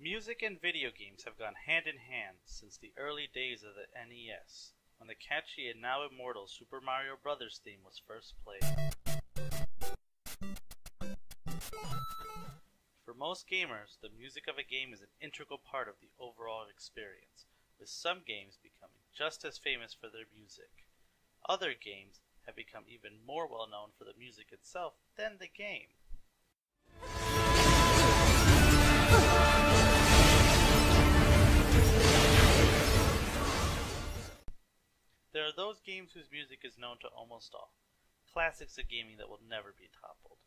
Music and video games have gone hand in hand since the early days of the NES, when the catchy and now immortal Super Mario Bros. Theme was first played. For most gamers, the music of a game is an integral part of the overall experience, with some games becoming just as famous for their music. Other games have become even more well known for the music itself than the game. There are those games whose music is known to almost all, classics of gaming that will never be toppled.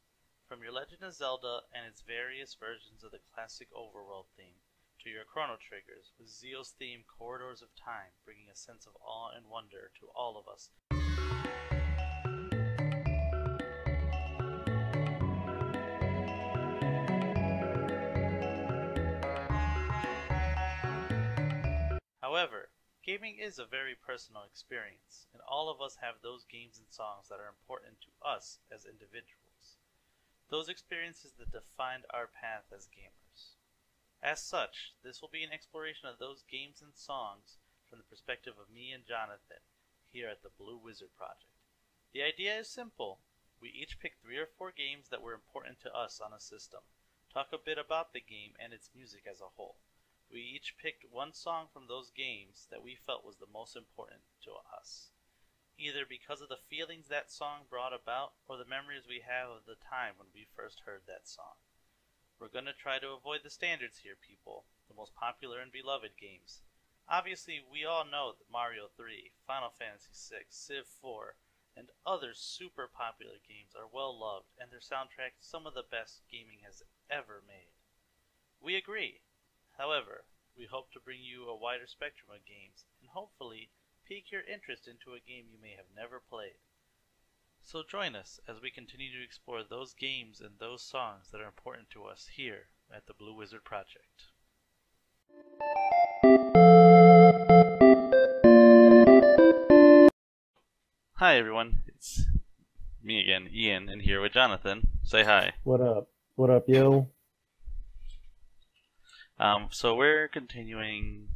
From your Legend of Zelda and its various versions of the classic overworld theme, to your Chrono Triggers with Zeal's theme Corridors of Time, bringing a sense of awe and wonder to all of us. However, gaming is a very personal experience, and all of us have those games and songs that are important to us as individuals. Those experiences that defined our path as gamers. As such, this will be an exploration of those games and songs from the perspective of me and Jonathan, here at the Blue Wizard Project. The idea is simple. We each pick 3 or 4 games that were important to us on a system, talk a bit about the game and its music as a whole. We each picked one song from those games that we felt was the most important to us, either because of the feelings that song brought about or the memories we have of the time when we first heard that song. We're going to try to avoid the standards here, people, the most popular and beloved games. Obviously, we all know that Mario 3, Final Fantasy 6, Civ 4, and other super popular games are well loved and their soundtracks some of the best gaming has ever made. We agree. However, we hope to bring you a wider spectrum of games and hopefully pique your interest into a game you may have never played. So join us as we continue to explore those games and those songs that are important to us here at the Blue Wizard Project. Hi everyone, it's me again, Ian, and here with Jonathan. Say hi. What up? What up, yo? So we're continuing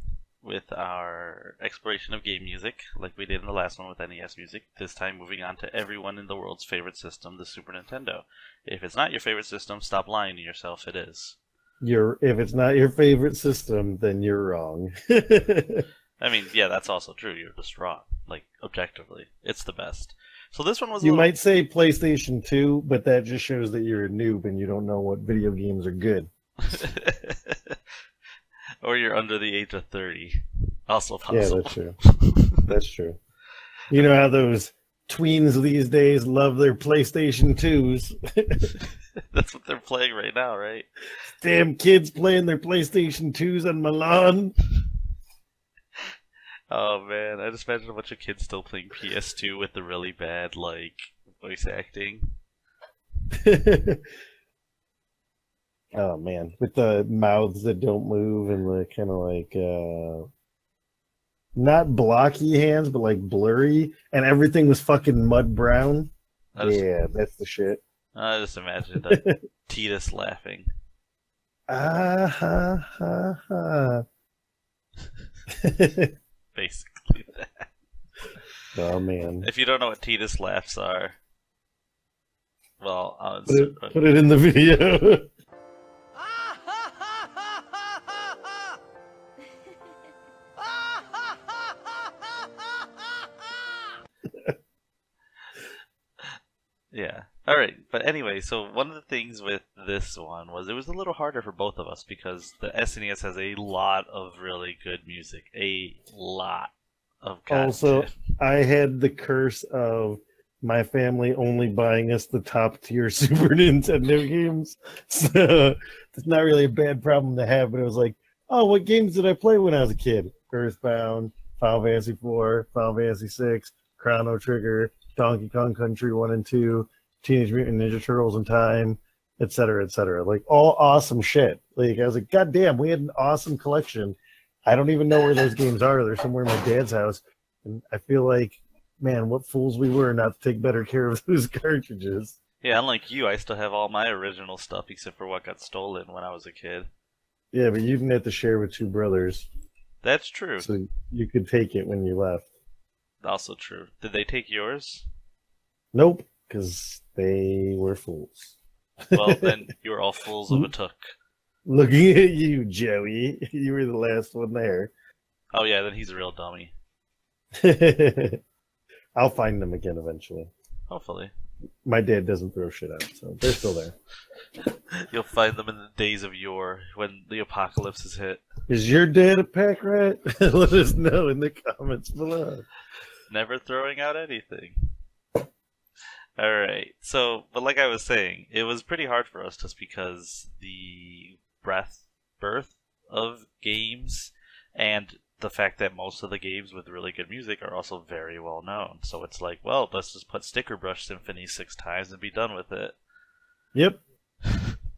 with our exploration of game music, like we did in the last one with NES music, this time moving on to everyone in the world's favorite system, the Super Nintendo. If it's not your favorite system, stop lying to yourself, it is. If it's not your favorite system, then you're wrong. I mean, yeah, that's also true, you're just wrong, like, objectively. It's the best. So this one was You might say PlayStation 2, but that just shows that you're a noob and you don't know what video games are good. Or you're under the age of 30. Also possible. Yeah, that's true. That's true. You know how those tweens these days love their PlayStation 2s? That's what they're playing right now, right? Damn kids playing their PlayStation 2s on my lawn. Oh man, I just imagine a bunch of kids still playing PS2 with the really bad, like, voice acting. Oh man, with the mouths that don't move and the kind of like not blocky hands, but like blurry, and everything was fucking mud brown. Yeah, that's the shit. I just imagine Titus laughing. Ah ha ha ha. Basically that. Oh man. If you don't know what Titus laughs are, well, put it in the video. Yeah. Alright, but anyway, so one of the things with this one was it was a little harder for both of us because the SNES has a lot of really good music. A lot of content. Also, I had the curse of my family only buying us the top tier Super Nintendo games. So it's not really a bad problem to have, but it was like, oh, what games did I play when I was a kid? Earthbound, Final Fantasy 4, Final Fantasy 6, Chrono Trigger, Donkey Kong Country 1 and 2, Teenage Mutant Ninja Turtles in Time, etc., etc. Like, all awesome shit. Like, I was like, God damn, we had an awesome collection. I don't even know where those games are. They're somewhere in my dad's house. And I feel like, man, what fools we were not to take better care of those cartridges. Yeah, unlike you, I still have all my original stuff except for what got stolen when I was a kid. Yeah, but you didn't have to share with two brothers, That's true. so you could take it when you left. Also true. Did they take yours? Nope, because they were fools. Well, then you were all fools of a took. Looking at you, Joey. You were the last one there. Oh yeah, then he's a real dummy. I'll find them again eventually. Hopefully. My dad doesn't throw shit out, so they're still there. You'll find them in the days of yore when the apocalypse is hit. Is your dad a pack rat? Let us know in the comments below. Never throwing out anything. Alright, so, but like I was saying, it was pretty hard for us just because the birth of games and the fact that most of the games with really good music are also very well known. So it's like, well, let's just put Sticker Brush Symphony 6 times and be done with it. Yep.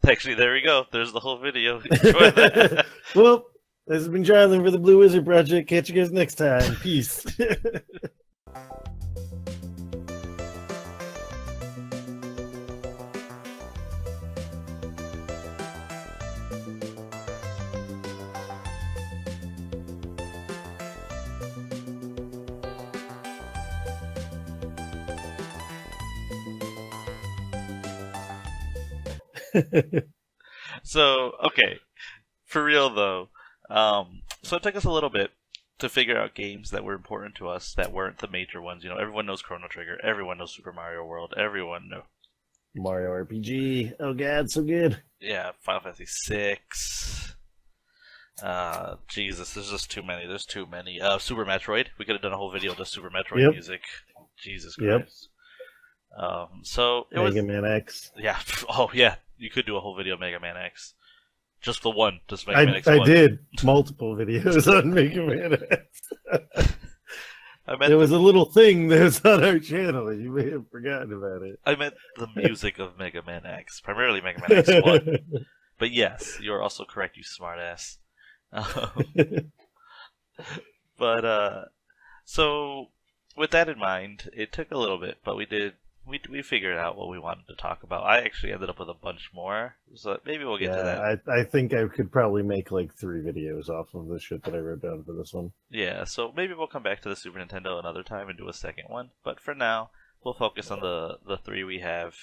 Actually, there we go. There's the whole video. Enjoy that. Well, this has been Jonathan for the Blue Wizard Project. Catch you guys next time. Peace. So, okay. For real, though. So it took us a little bit to figure out games that were important to us that weren't the major ones. You know, everyone knows Chrono Trigger. Everyone knows Super Mario World. Everyone knows. Mario RPG. Oh, God, so good. Yeah, Final Fantasy 6. Jesus, there's just too many. There's too many. Super Metroid. We could have done a whole video on the Super Metroid music. Jesus Christ. So it was Mega Man X. Yeah. Oh yeah. You could do a whole video of Mega Man X. Just the one. Just Mega Man X. I did multiple videos on Mega Man X. There was a little thing that was on our channel. You may have forgotten about it. I meant the music of Mega Man X, primarily Mega Man X1. But yes, you are also correct, you smartass. But so with that in mind, it took a little bit, but we figured out what we wanted to talk about. I actually ended up with a bunch more, so maybe we'll get to that. I think I could probably make like 3 videos off of the shit that I wrote down for this one. Yeah, so maybe we'll come back to the Super Nintendo another time and do a second one. But for now, we'll focus on the 3 we have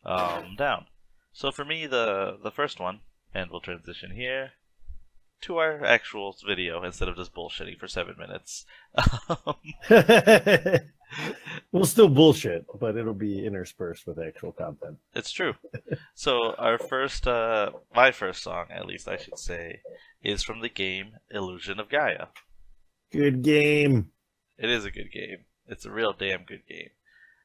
down. So for me, the first one, and we'll transition here to our actual video instead of just bullshitting for 7 minutes. We'll still bullshit, but it'll be interspersed with actual content. It's true. So our first, my first song, at least I should say, is from the game Illusion of Gaia. Good game. It is a good game. It's a real damn good game.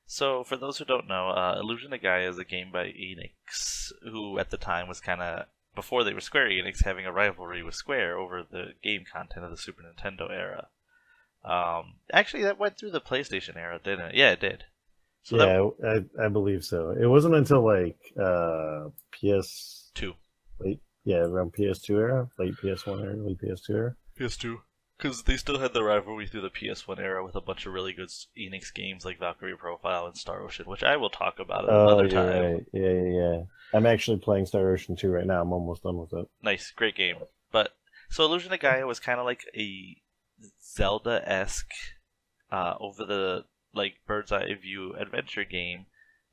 So for those who don't know, Illusion of Gaia is a game by Enix, who at the time was kind of, before they were Square Enix, having a rivalry with Square over the game content of the Super Nintendo era. Actually, that went through the PlayStation era, didn't it? Yeah, it did. So yeah, I believe so. It wasn't until like PS2, around PS2 era, late PS1 era, late PS2 era. PS2, because they still had the rivalry through the PS1 era with a bunch of really good Enix games like Valkyrie Profile and Star Ocean, which I will talk about another time. Right. Yeah. I'm actually playing Star Ocean 2 right now. I'm almost done with it. Nice, great game. But so Illusion of Gaia was kind of like a Zelda-esque, over the bird's eye view adventure game,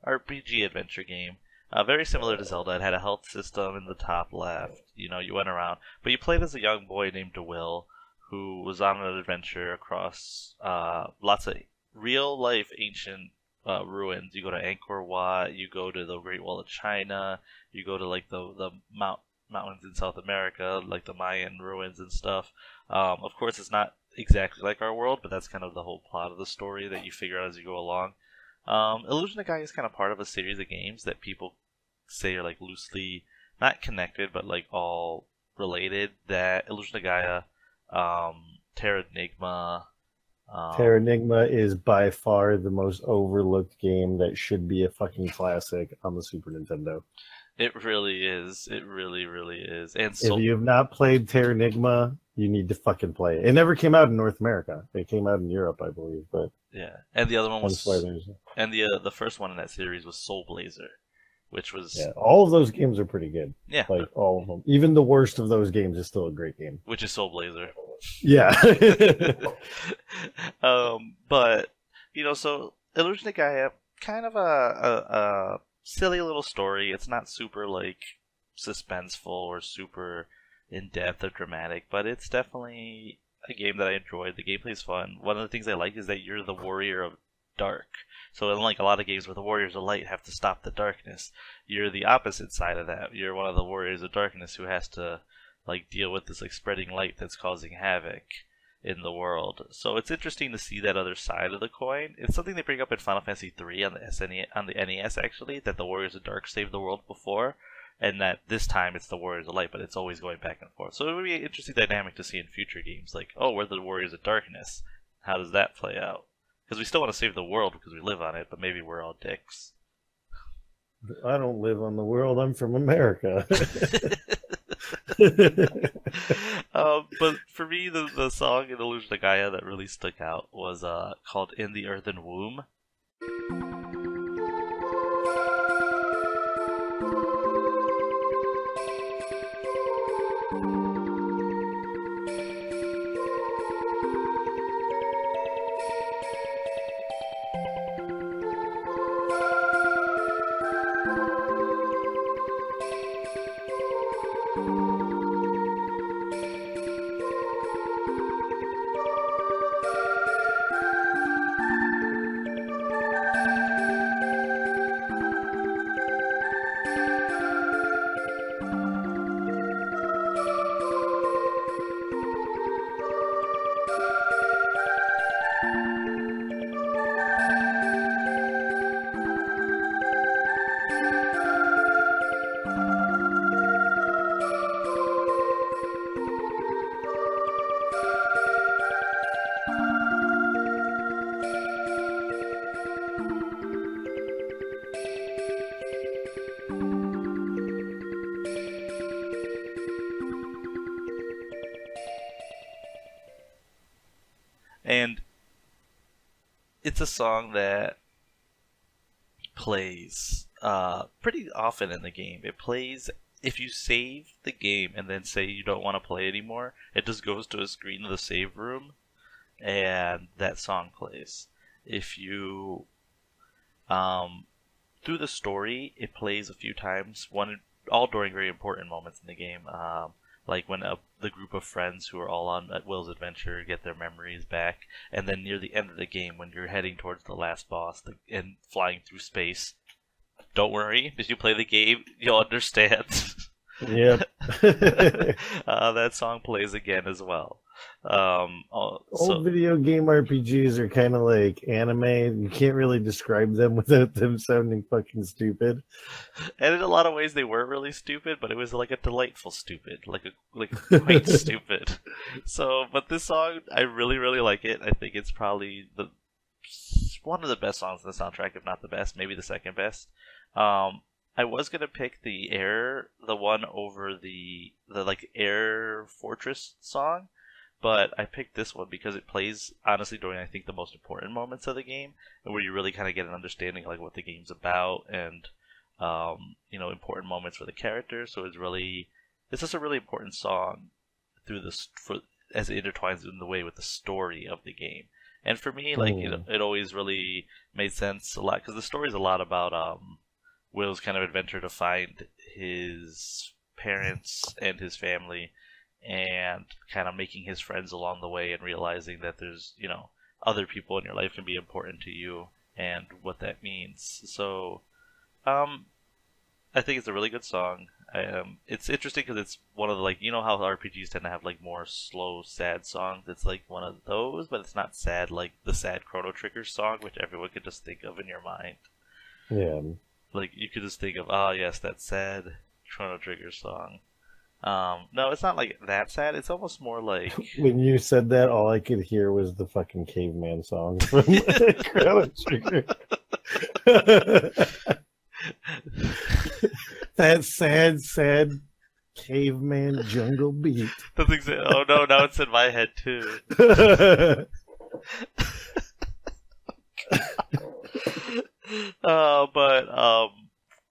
RPG adventure game. Very similar to Zelda. It had a health system in the top left. You know, you went around, but you played as a young boy named DeWill, who was on an adventure across lots of real life ancient ruins. You go to Angkor Wat, you go to the Great Wall of China, you go to the mountains in South America, like the Mayan ruins and stuff. Of course, it's not exactly like our world, but that's kind of the whole plot of the story that you figure out as you go along. Illusion of Gaia is kind of part of a series of games that people say are loosely not connected, but all related. That Illusion of Gaia, Terra Enigma. Terra Enigma is by far the most overlooked game that should be a fucking classic on the Super Nintendo. It really is. It really, really is. And so, if you have not played Terra Enigma, you need to fucking play it. It never came out in North America. It came out in Europe, I believe. But yeah, and the other one was, and the first one in that series was Soul Blazer, which was Yeah, all of those games are pretty good. yeah, Like all of them. Even the worst of those games is still a great game. which is Soul Blazer. Yeah. But so Illusion of Gaia, kind of a silly little story. It's not super like suspenseful or super in depth or dramatic, but it's definitely a game that I enjoyed. The gameplay is fun. One of the things I like is that you're the warrior of dark. So unlike a lot of games where the warriors of light have to stop the darkness, you're the opposite side of that. You're one of the warriors of darkness who has to like deal with this like spreading light that's causing havoc in the world. So it's interesting to see that other side of the coin. It's something they bring up in Final Fantasy III on the NES actually, that the warriors of dark saved the world before, and that this time it's the warriors of light, but it's always going back and forth. So it would be an interesting dynamic to see in future games, like, oh, we're the warriors of darkness. How does that play out? Because we still want to save the world because we live on it, but maybe we're all dicks. I don't live on the world. I'm from America. But for me, the song in Illusion of Gaia that really stuck out was called In the Earthen Womb. And it's a song that plays pretty often in the game. It plays if you save the game and then say you don't want to play anymore. It just goes to a screen of the save room, and that song plays. If you through the story, it plays a few times. All during very important moments in the game. Like when the group of friends who are all on Will's adventure get their memories back, and then near the end of the game when you're heading towards the last boss and flying through space. Don't worry, if you play the game, you'll understand. Yep. That song plays again as well. Old video game RPGs are kind of like anime. You can't really describe them without them sounding fucking stupid. And in a lot of ways, they were really stupid, but it was like a delightful stupid, like quite stupid. So, but this song, I really, really like it. I think it's probably one of the best songs in the soundtrack, if not the best, maybe the second best. I was gonna pick the one over the like Air Fortress song. But I picked this one because it plays, honestly, during, I think, the most important moments of the game, and where you really kind of get an understanding of like what the game's about, and important moments for the characters. So it's just a really important song as it intertwines in the way with the story of the game. And for me, like it always really made sense a lot because the story's a lot about Will's kind of adventure to find his parents and his family, and kind of making his friends along the way and realizing that there's, other people in your life can be important to you and what that means. So, I think it's a really good song. It's interesting because it's one of the, like, how RPGs tend to have, like, more slow, sad songs. It's, like, one of those, but it's not sad like the sad Chrono Trigger song, which everyone could just think of in your mind. Yeah. Like, you could just think of, oh, yes, that sad Chrono Trigger song. No, it's not like that sad. It's almost more like when you said that, all I could hear was the fucking caveman song from Chrono Trigger. That sad caveman jungle beat. That's oh no, now it's in my head too.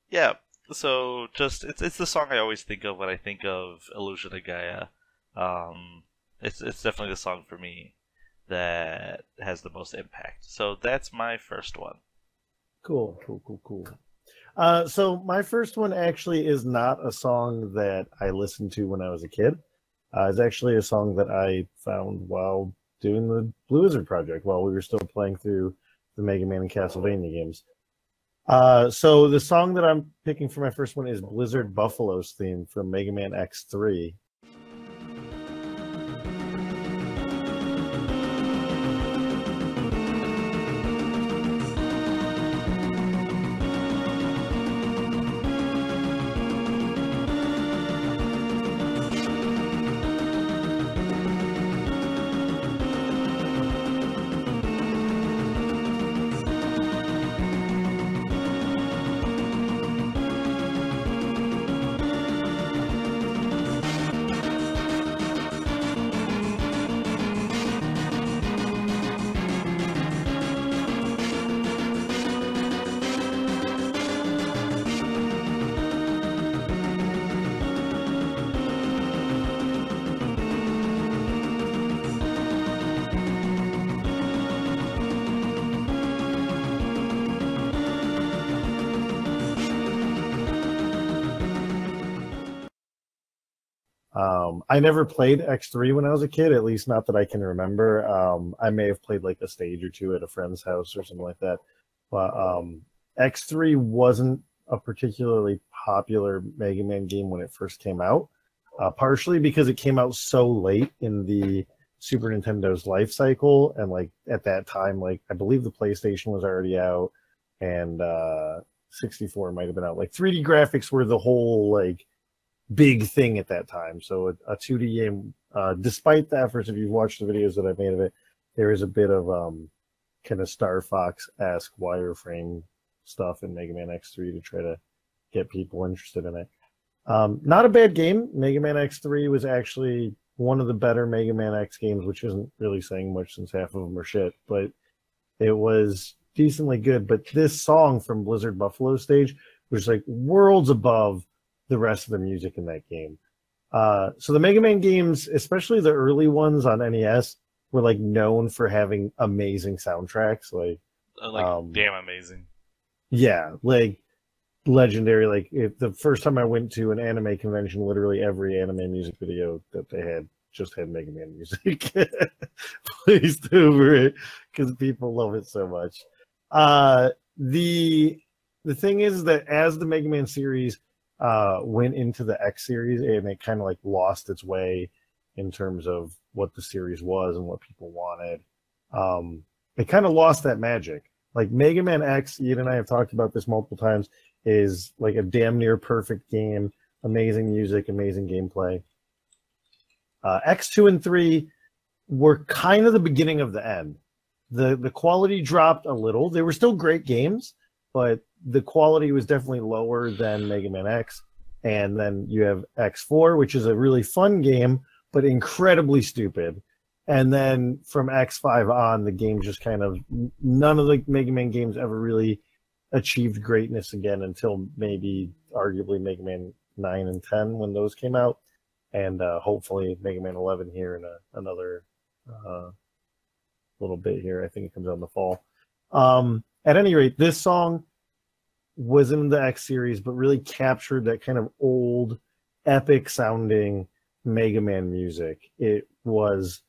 Yeah. So just it's the song I always think of when I think of Illusion of Gaia. It's definitely the song for me that has the most impact. So that's my first one. Cool, cool, cool, cool. So my first one actually is not a song that I listened to when I was a kid. It's actually a song that I found while doing the Blue Wizard project while we were still playing through the Mega Man and Castlevania games. So the song that I'm picking for my first one is Blizzard Buffalo's theme from Mega Man X3. I never played X3 when I was a kid, at least not that I can remember. I may have played like a stage or two at a friend's house or something like that. But X3 wasn't a particularly popular Mega Man game when it first came out, partially because it came out so late in the Super Nintendo's life cycle. And like at that time, like I believe the PlayStation was already out and 64 might have been out. Like 3D graphics were the whole like big thing at that time. So a 2D game, despite the efforts, if you've watched the videos that I've made of it, there is a bit of kind of Star Fox-esque wireframe stuff in Mega Man X3 to try to get people interested in it. Not a bad game. Mega Man X3 was actually one of the better Mega Man X games, which isn't really saying much since half of them are shit, but it was decently good. But this song from Blizzard Buffalo Stage was like worlds above the rest of the music in that game. So the Mega Man games, especially the early ones on NES, were like known for having amazing soundtracks. Like damn amazing. Yeah, like legendary. Like if the first time I went to an anime convention, literally every anime music video that they had just had Mega Man music placed over it because people love it so much. The thing is that as the Mega Man series went into the X series, and it kind of like lost its way in terms of what the series was and what people wanted. It kind of lost that magic. Like Mega Man X, Ian and I have talked about this multiple times, is like a damn near perfect game, amazing music, amazing gameplay. X2 and 3 were kind of the beginning of the end. The quality dropped a little. They were still great games, but the quality was definitely lower than Mega Man X. And then you have X4, which is a really fun game, but incredibly stupid. And then from X5 on, the game just kind of, none of the Mega Man games ever really achieved greatness again until maybe arguably Mega Man 9 and 10 when those came out. And hopefully Mega Man 11 here in another little bit here. I think it comes out in the fall. At any rate, this song was in the X series, but really captured that kind of old, epic sounding Mega Man music. It was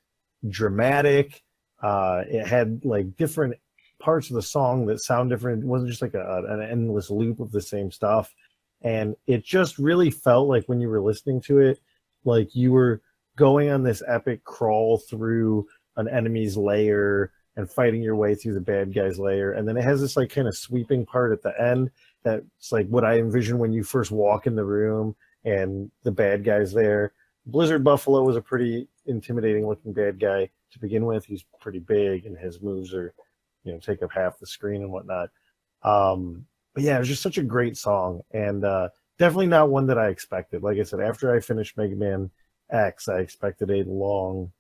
dramatic. It had like different parts of the song that sound different. It wasn't just like an endless loop of the same stuff. And it just really felt like when you were listening to it, like you were going on this epic crawl through an enemy's lair and fighting your way through the bad guy's lair. And then it has this like kind of sweeping part at the end that's like what I envision when you first walk in the room and the bad guy's there. Blizzard Buffalo was a pretty intimidating looking bad guy to begin with. He's pretty big and his moves are, you know, take up half the screen and whatnot. But yeah, it was just such a great song, and definitely not one that I expected. Like I said, after I finished Mega Man X, I expected a long,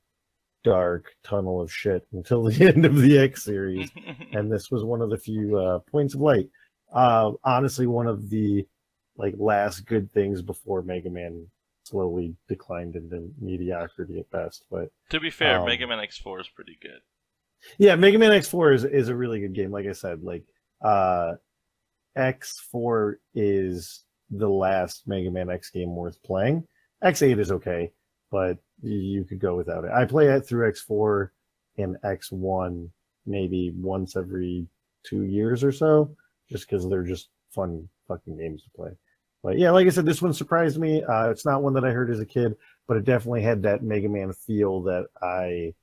dark tunnel of shit until the end of the X series, and this was one of the few points of light. Honestly, one of the like last good things before Mega Man slowly declined into mediocrity at best. But to be fair, Mega Man X4 is pretty good. yeah, Mega Man X4 is a really good game. Like I said, like X4 is the last Mega Man X game worth playing. X8 is okay, but you could go without it. I play it through X4 and X1 maybe once every 2 years or so, just because they're just fun fucking games to play. But yeah, like I said, this one surprised me. It's not one that I heard as a kid, but it definitely had that Mega Man feel that I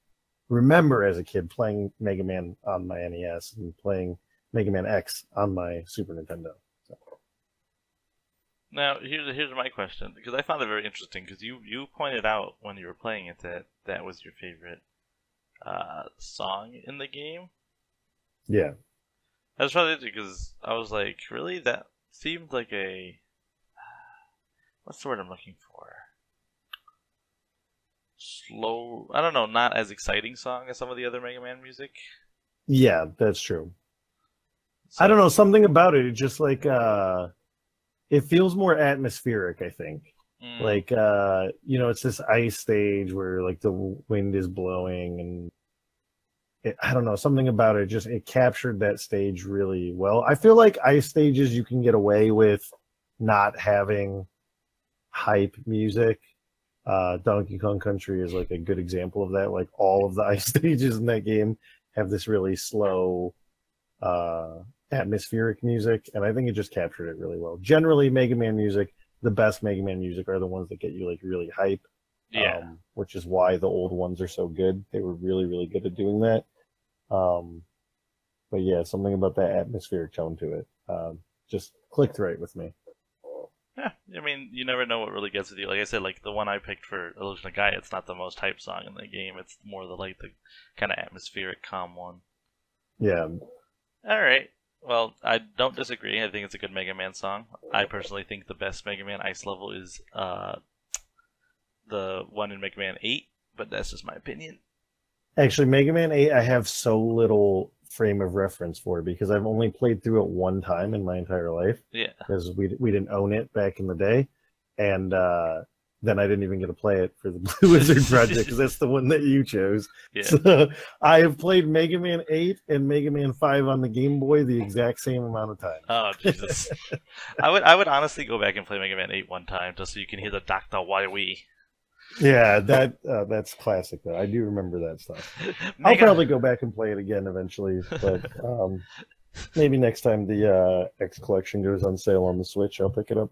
remember as a kid playing Mega Man on my NES and playing Mega Man X on my Super Nintendo. So. Now, here's my question, because I found it very interesting, because you pointed out when you were playing it that was your favorite song in the game. Yeah. That's probably it, because I was like, really? That seemed like a... what's the word I'm looking for? Slow... I don't know, not as exciting song as some of the other Mega Man music. Yeah, that's true. So, I don't know, something about it. It's just like... it feels more atmospheric, I think. Like, it's this ice stage where, like, the wind is blowing and... I don't know, something about it, just it captured that stage really well. I feel like ice stages you can get away with not having hype music. Donkey Kong Country is like a good example of that. Like all of the ice stages in that game have this really slow atmospheric music, and I think it just captured it really well. Generally, Mega Man music, the best Mega Man music are the ones that get you like really hype. yeah. Which is why the old ones are so good. They were really, really good at doing that. But yeah, something about that atmospheric tone to it just clicked right with me. Yeah, I mean, you never know what really gets with you. Like I said, like the one I picked for Illusion of Gaia, it's not the most hype song in the game. It's more the kind of atmospheric, calm one. Yeah. All right. Well, I don't disagree. I think it's a good Mega Man song. I personally think the best Mega Man ice level is the one in Mega Man 8, but that's just my opinion. Actually, Mega Man 8, I have so little frame of reference for because I've only played through it one time in my entire life. Yeah. Because we didn't own it back in the day. And then I didn't even get to play it for the Blue Wizard project because that's the one that you chose. Yeah. So I have played Mega Man 8 and Mega Man 5 on the Game Boy the exact same amount of time. Oh, Jesus. I would honestly go back and play Mega Man 8 one time just so you can hear the Dr. Wily. Yeah, that's classic though. I do remember that stuff. I'll probably go back and play it again eventually, but maybe next time the X collection goes on sale on the Switch, I'll pick it up.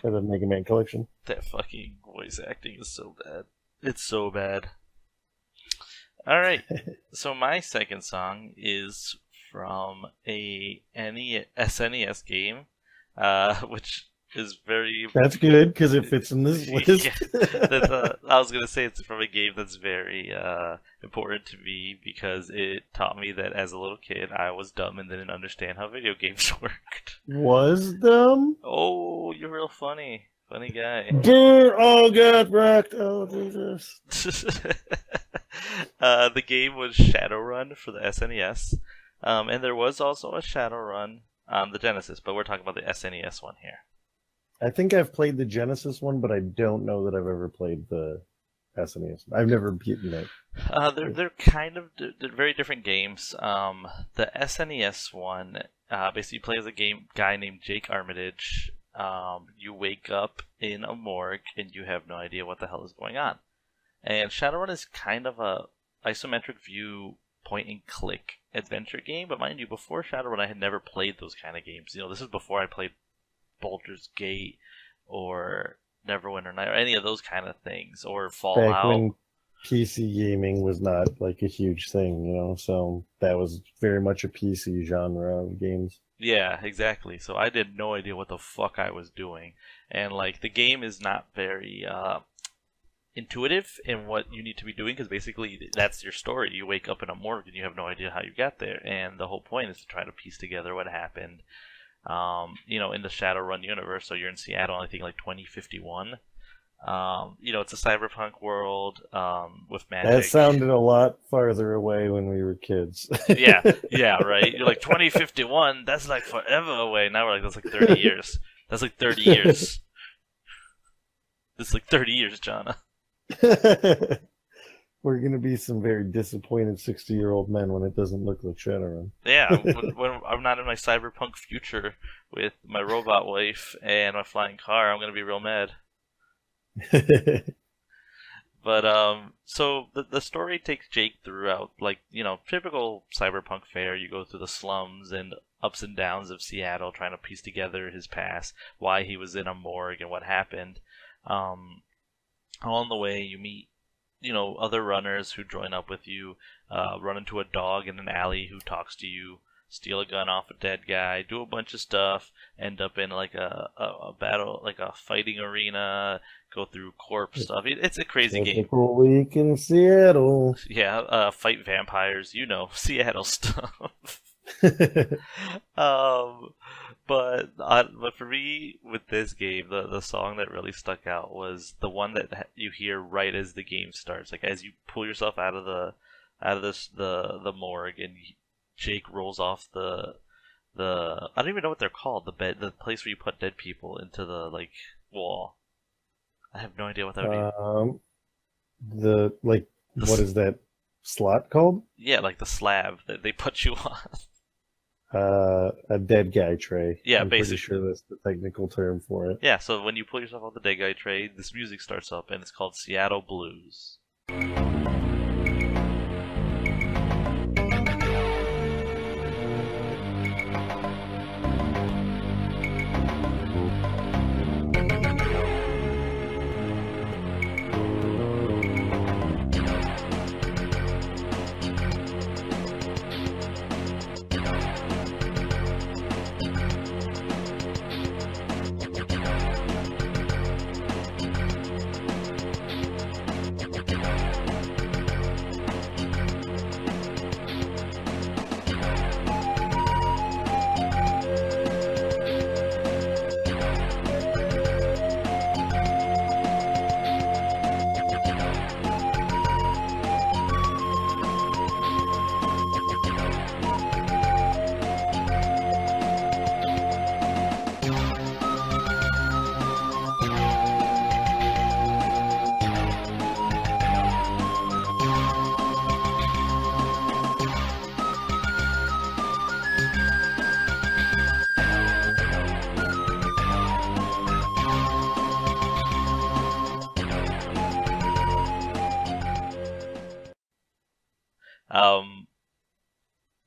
Or the Mega Man collection. That fucking voice acting is so bad. It's so bad. All right, so my second song is from a SNES game, which is very... That's good, because it fits in this list. Yeah, I was going to say it's from a game that's very important to me because it taught me that as a little kid I was dumb and didn't understand how video games worked. Was dumb? Oh, you're real funny. Funny guy. Oh, God, wrecked. Oh, Jesus. The game was Shadowrun for the SNES, and there was also a Shadowrun on the Genesis, but we're talking about the SNES one here. I think I've played the Genesis one, but I don't know that I've ever played the SNES. I've never beaten it. They're kind of they're very different games. The SNES one basically plays a guy named Jake Armitage. You wake up in a morgue and you have no idea what the hell is going on. And Shadowrun is kind of a isometric view point and click adventure game, but mind you, before Shadowrun I had never played those kind of games. This is before I played Baldur's Gate or Neverwinter Night or any of those kind of things, or Fallout. Back when PC gaming was not like a huge thing, so that was very much a PC genre of games. Yeah, exactly. So I had no idea what the fuck I was doing, and like the game is not very intuitive in what you need to be doing because basically that's your story. You wake up in a morgue and you have no idea how you got there, and the whole point is to try to piece together what happened. In the Shadowrun universe, so you're in Seattle, I think like 2051. It's a cyberpunk world with magic. That sounded a lot farther away when we were kids. yeah, right. You're like 2051. That's like forever away. Now we're like that's like 30 years. That's like 30 years. That's like 30 years, Jana. We're gonna be some very disappointed 60-year-old men when it doesn't look like Shadowrun. Yeah, when I'm not in my cyberpunk future with my robot wife and my flying car, I'm gonna be real mad. But so the story takes Jake throughout, like, you know, typical cyberpunk fare. You go through the slums and ups and downs of Seattle, trying to piece together his past, why he was in a morgue, and what happened. Along the way, you meet, you know, other runners who join up with you. Run into a dog in an alley who talks to you. Steal a gun off a dead guy. Do a bunch of stuff. End up in like a battle, like a fighting arena. Go through corpse stuff. It's a crazy game. Typical week in Seattle. Yeah, fight vampires. You know, Seattle stuff. But for me, with this game, the song that really stuck out was the one that you hear right as the game starts, like as you pull yourself out of the morgue, and Jake rolls off the I don't even know what they're called, the place where you put dead people into the like wall. I have no idea what that would be. What is that slot called? Yeah, like the slab that they put you on. A dead guy tray. Yeah, I'm basically. pretty sure that's the technical term for it. Yeah, so when you pull yourself off the dead guy tray, this music starts up, and it's called Seattle Blues.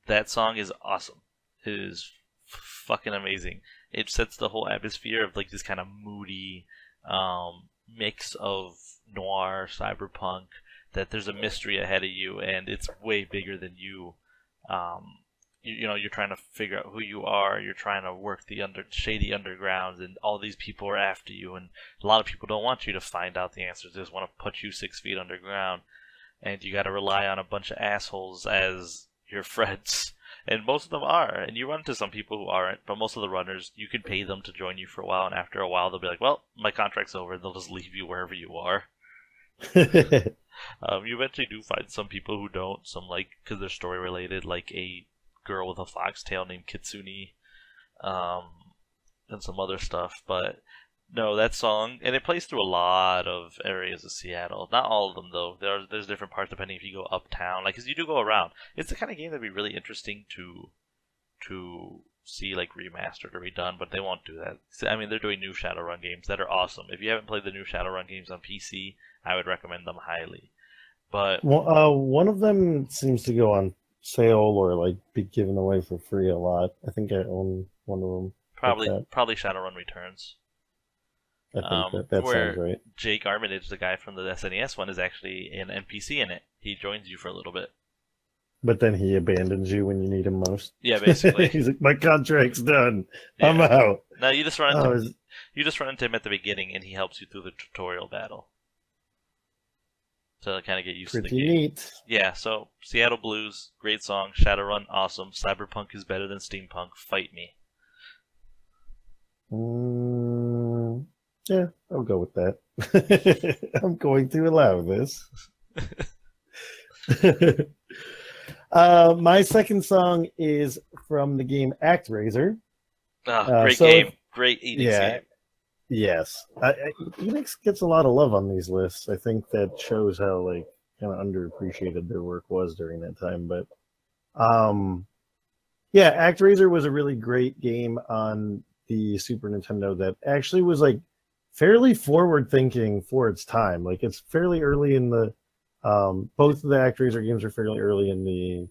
That song is awesome. It is fucking amazing. It sets the whole atmosphere of like this kind of moody mix of noir, cyberpunk, that there's a mystery ahead of you, and it's way bigger than you. You know, you're trying to figure out who you are. You're trying to work the shady undergrounds, and all these people are after you. And a lot of people don't want you to find out the answers. They just want to put you 6 feet underground, and you got to rely on a bunch of assholes as your friends. And most of them are, and you run into some people who aren't, but most of the runners, you can pay them to join you for a while, and after a while they'll be like, well, my contract's over, and they'll just leave you wherever you are. You eventually do find some people who don't, some like, because they're story related, like a girl with a foxtail named Kitsune, and some other stuff, but no, that song, and it plays through a lot of areas of Seattle. Not all of them, though. There's different parts depending if you go uptown, like, because you do go around. It's the kind of game that'd be really interesting to see, like, remastered or redone, but they won't do that. I mean, they're doing new Shadowrun games that are awesome. If you haven't played the new Shadowrun games on PC, I would recommend them highly. But one of them seems to go on sale or like be given away for free a lot. I think I own one of them. Probably Shadowrun Returns. I think that sounds right. Jake Armitage, the guy from the SNES one, is actually an NPC in it. He joins you for a little bit. But then he abandons you when you need him most. Yeah, basically. He's like, my contract's done. Yeah. I'm out. No, you just run into him at the beginning, and he helps you through the tutorial battle to kind of get used to the game. Pretty neat. Yeah, so Seattle Blues, great song. Shadowrun, awesome. Cyberpunk is better than steampunk. Fight me. Yeah, I'll go with that. I'm going to allow this. My second song is from the game ActRaiser. Great game. Great Enix Yeah. game. Yes. Enix gets a lot of love on these lists. I think that shows how like kind of underappreciated their work was during that time. But yeah, ActRaiser was a really great game on the Super Nintendo that actually was like fairly forward thinking for its time. Like it's fairly early in the both of the ActRaiser games are fairly early in the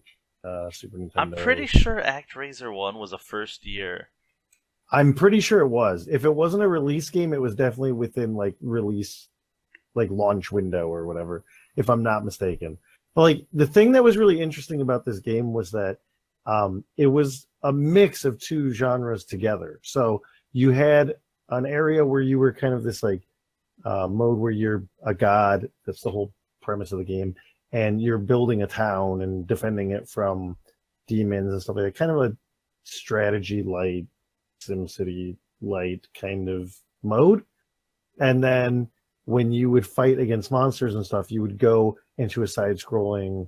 Super Nintendo. I'm pretty sure ActRaiser 1 was a first year. I'm pretty sure it was. If it wasn't a release game, it was definitely within like release, like launch window or whatever, if I'm not mistaken. But like the thing that was really interesting about this game was that it was a mix of two genres together. So you had an area where you were kind of this like mode where you're a god. That's the whole premise of the game, and you're building a town and defending it from demons and stuff like that. Kind of a strategy light, SimCity light kind of mode. And then when you would fight against monsters and stuff, you would go into a side-scrolling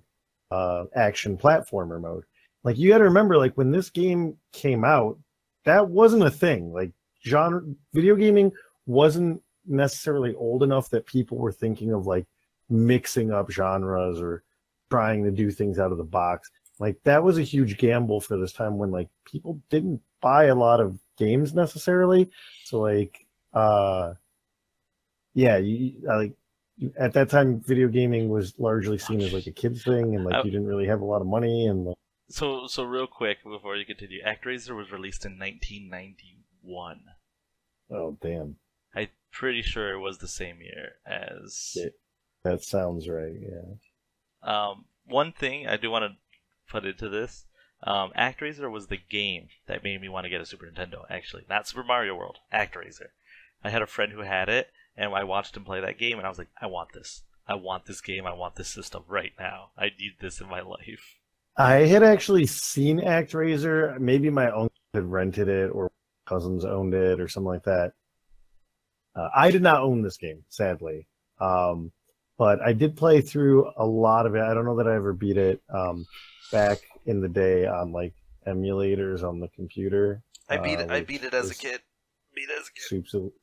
action platformer mode. Like you got to remember, like when this game came out, that wasn't a thing. Like genre video gaming wasn't necessarily old enough that people were thinking of like mixing up genres or trying to do things out of the box. Like that was a huge gamble for this time when like people didn't buy a lot of games necessarily. So like yeah, at that time video gaming was largely seen as like a kid's thing, and like you didn't really have a lot of money. And like, so real quick before you continue, ActRaiser was released in 1991. Oh damn! I'm pretty sure it was the same year as. That sounds right. Yeah. One thing I do want to put into this, ActRaiser was the game that made me want to get a Super Nintendo. Actually, not Super Mario World. ActRaiser. I had a friend who had it, and I watched him play that game, and I was like, I want this. I want this game. I want this system right now. I need this in my life. I had actually seen ActRaiser. Maybe my uncle had rented it, or cousins owned it, or something like that. I did not own this game, sadly. But I did play through a lot of it. I don't know that I ever beat it back in the day on like emulators on the computer. I beat it as a kid.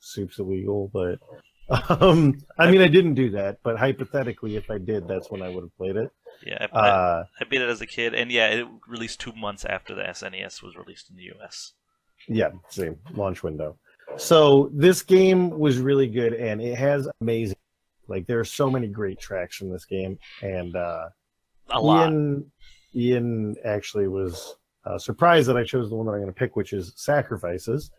Soup's illegal, but I mean I didn't do that. But hypothetically, if I did, that's when I would have played it. Yeah, I beat it as a kid, and yeah, it released 2 months after the SNES was released in the US. Yeah, same launch window. So this game was really good, and it has amazing. Like there are so many great tracks from this game, and Ian actually was surprised that I chose the one that I'm going to pick, which is Sacrifices.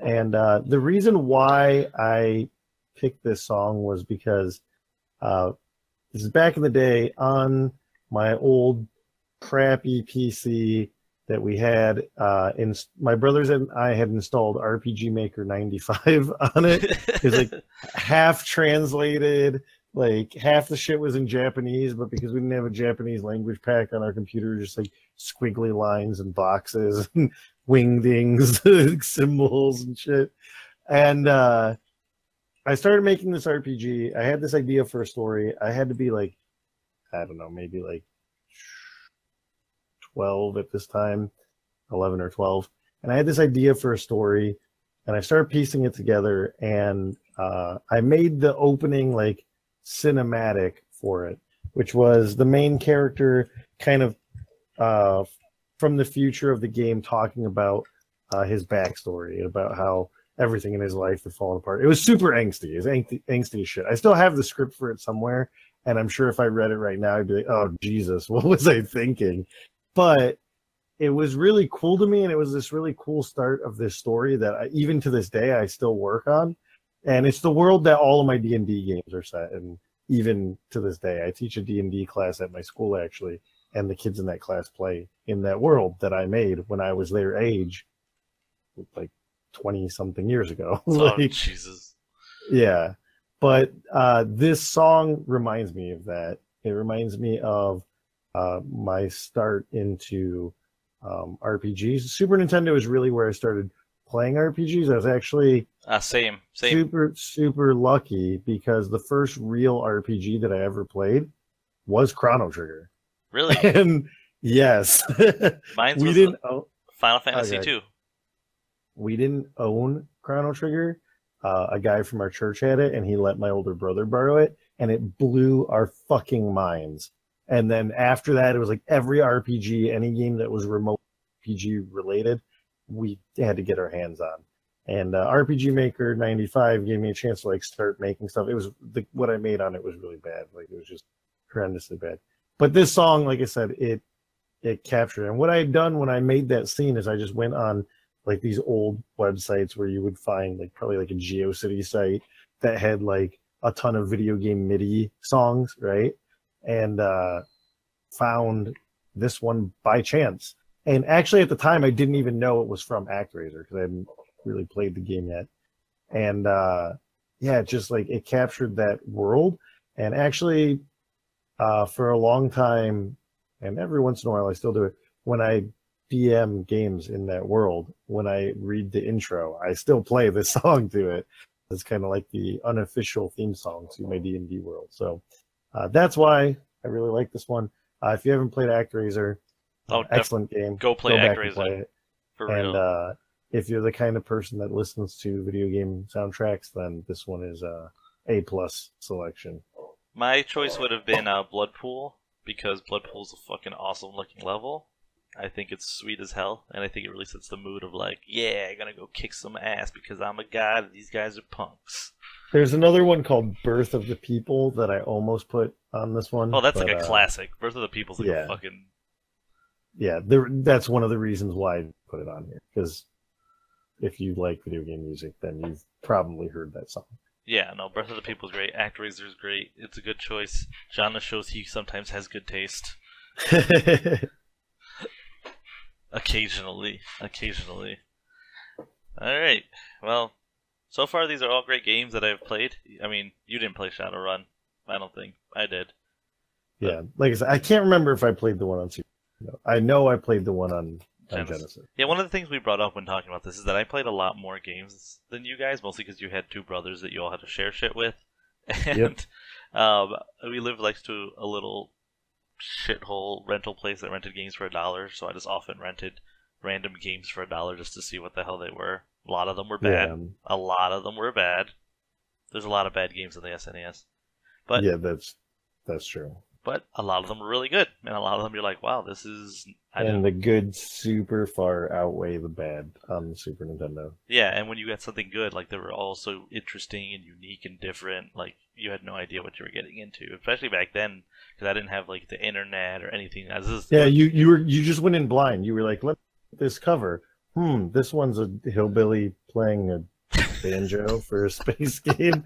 And the reason why I picked this song was because this is back in the day on my old crappy PC that we had. My brothers and I had installed RPG Maker 95 on it. It was like half translated, like half the shit was in Japanese, but because we didn't have a Japanese language pack on our computer, just like squiggly lines and boxes and wingdings, symbols and shit. And I started making this RPG. I had this idea for a story. I had to be like, I don't know, maybe like 12 at this time, 11 or 12. And I had this idea for a story, and I started piecing it together, and I made the opening like cinematic for it, which was the main character kind of from the future of the game talking about his backstory and about how everything in his life had fallen apart. It was super angsty. It was angsty as shit. I still have the script for it somewhere, and I'm sure if I read it right now, I'd be like, oh, Jesus, what was I thinking? But it was really cool to me, and it was this really cool start of this story that even to this day I still work on. And it's the world that all of my D&D games are set in. Even to this day, I teach a D&D class at my school, actually, and the kids in that class play in that world that I made when I was their age, like 20-something years ago. Oh, Jesus. Yeah. But this song reminds me of that. It reminds me of my start into RPGs. Super Nintendo is really where I started playing RPGs. I was actually same super lucky because the first real RPG that I ever played was Chrono Trigger. Really? And yes, Mine we was didn't Final Fantasy 2. We didn't own Chrono Trigger. A guy from our church had it, and he let my older brother borrow it, and it blew our fucking minds. And then after that, it was like every RPG, any game that was remote RPG related, we had to get our hands on. And RPG Maker 95 gave me a chance to like start making stuff. It was what I made on it was really bad. Like it was just horrendously bad. But this song, like I said, it captured it. And what I had done when I made that scene is I just went on like these old websites where you would find like probably like a GeoCity site that had like a ton of video game MIDI songs, right? And found this one by chance. And actually at the time I didn't even know it was from ActRaiser because I hadn't really played the game yet. And yeah, just like it captured that world. And actually for a long time, and every once in a while I still do it, when I DM games in that world, when I read the intro, I still play this song to it. It's kind of like the unofficial theme song to my D&D world. So that's why I really like this one. If you haven't played ActRaiser, excellent game. Go play ActRaiser. Play it. For real. And if you're the kind of person that listens to video game soundtracks, then this one is a A+ selection. My choice would have been Bloodpool, because Bloodpool's a fucking awesome looking level. I think it's sweet as hell, and I think it really sets the mood of like, yeah, I'm gonna go kick some ass because I'm a god and these guys are punks. There's another one called Birth of the People that I almost put on this one. Oh, that's like a classic. Birth of the People's like a fucking... Yeah, that's one of the reasons why I put it on here, because if you like video game music, then you've probably heard that song. Yeah, no, Birth of the People's great. ActRaiser's great. It's a good choice. Jana shows he sometimes has good taste. Occasionally. Alright, well, so far these are all great games that I've played. I mean, you didn't play Shadowrun. I don't think. I did. Yeah, like I said, I can't remember if I played the one on Super Nintendo. I know I played the one on Genesis. Yeah, one of the things we brought up when talking about this is that I played a lot more games than you guys, mostly because you had two brothers that you all had to share shit with. And we lived next to a little shithole rental place that rented games for $1, so I just often rented random games for $1 just to see what the hell they were. A lot of them were bad. Yeah. A lot of them were bad. There's a lot of bad games on the SNES. But yeah, that's true. But a lot of them were really good, and a lot of them you're like, wow, this is... And the good super far outweigh the bad on the Super Nintendo. Yeah, and when you got something good, like they were all so interesting and unique and different, like you had no idea what you were getting into, especially back then, because I didn't have like the internet or anything. You just went in blind. You were like, let this cover. This one's a hillbilly playing a banjo for a space game.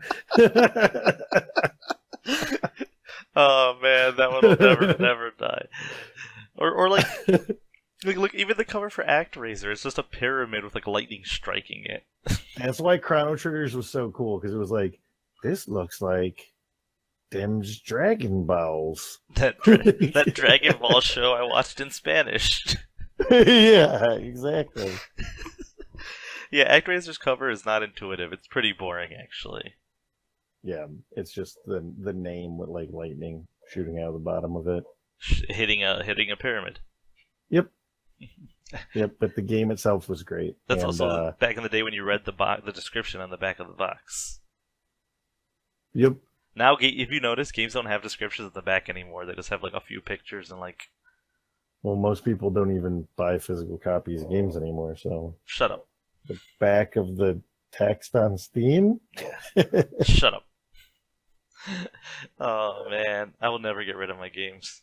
Oh man, that one will never die. Or like, look, even the cover for ActRaiser, it's just a pyramid with like lightning striking it. That's why Chrono Triggers was so cool, because it was like, this looks like them's Dragon Balls. That Dragon Ball show I watched in Spanish. Yeah, exactly. Yeah, ActRaiser's cover is not intuitive. It's pretty boring, actually. Yeah, it's just the name with like lightning shooting out of the bottom of it, hitting a pyramid. Yep. Yep, but the game itself was great. That's and, also back in the day when you read the description on the back of the box. Yep. Now, if you notice, games don't have descriptions at the back anymore. They just have like a few pictures and like. Well, most people don't even buy physical copies of games anymore, so. Shut up. The back of the text on Steam? Shut up. Oh, man. I will never get rid of my games.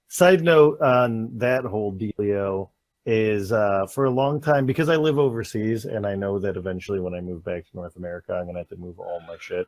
Side note on that whole dealio is for a long time, because I live overseas, and I know that eventually when I move back to North America, I'm going to have to move all my shit,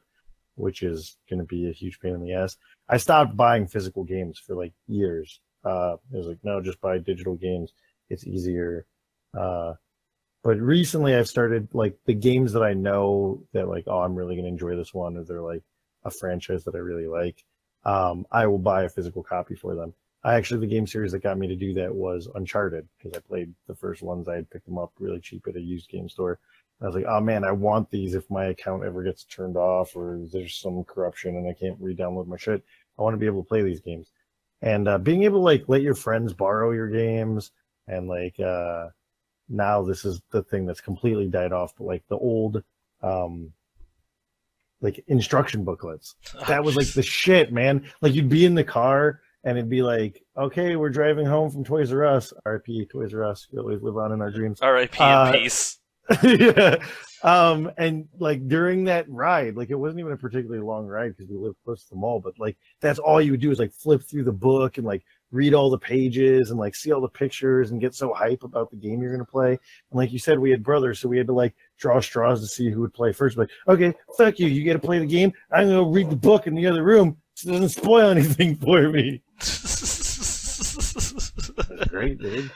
which is going to be a huge pain in the ass. I stopped buying physical games for like years. I was like, no, just buy digital games. It's easier. But recently I've started, like, the games that I know that, like, oh, I'm really going to enjoy this one, or they're, like, a franchise that I really like, I will buy a physical copy for them. The game series that got me to do that was Uncharted, because I played the first ones. I had picked them up really cheap at a used game store. I was like, oh, man, I want these if my account ever gets turned off or there's some corruption and I can't re-download my shit. I want to be able to play these games. And being able to, like, let your friends borrow your games and, like, now this is the thing that's completely died off, but like the old like instruction booklets. That was like the shit, man. Like you'd be in the car and it'd be like, okay, we're driving home from Toys R Us. R.I.P. Toys R Us. We always live on in our dreams. R.I.P. in peace. Yeah. And like during that ride, like it wasn't even a particularly long ride because we lived close to the mall, but like that's all you would do is like flip through the book and like read all the pages and like see all the pictures and get so hype about the game you're going to play. And like you said, we had brothers, so we had to like draw straws to see who would play first. Like, okay, fuck you. You get to play the game. I'm going to read the book in the other room so it doesn't spoil anything for me. That's great, dude.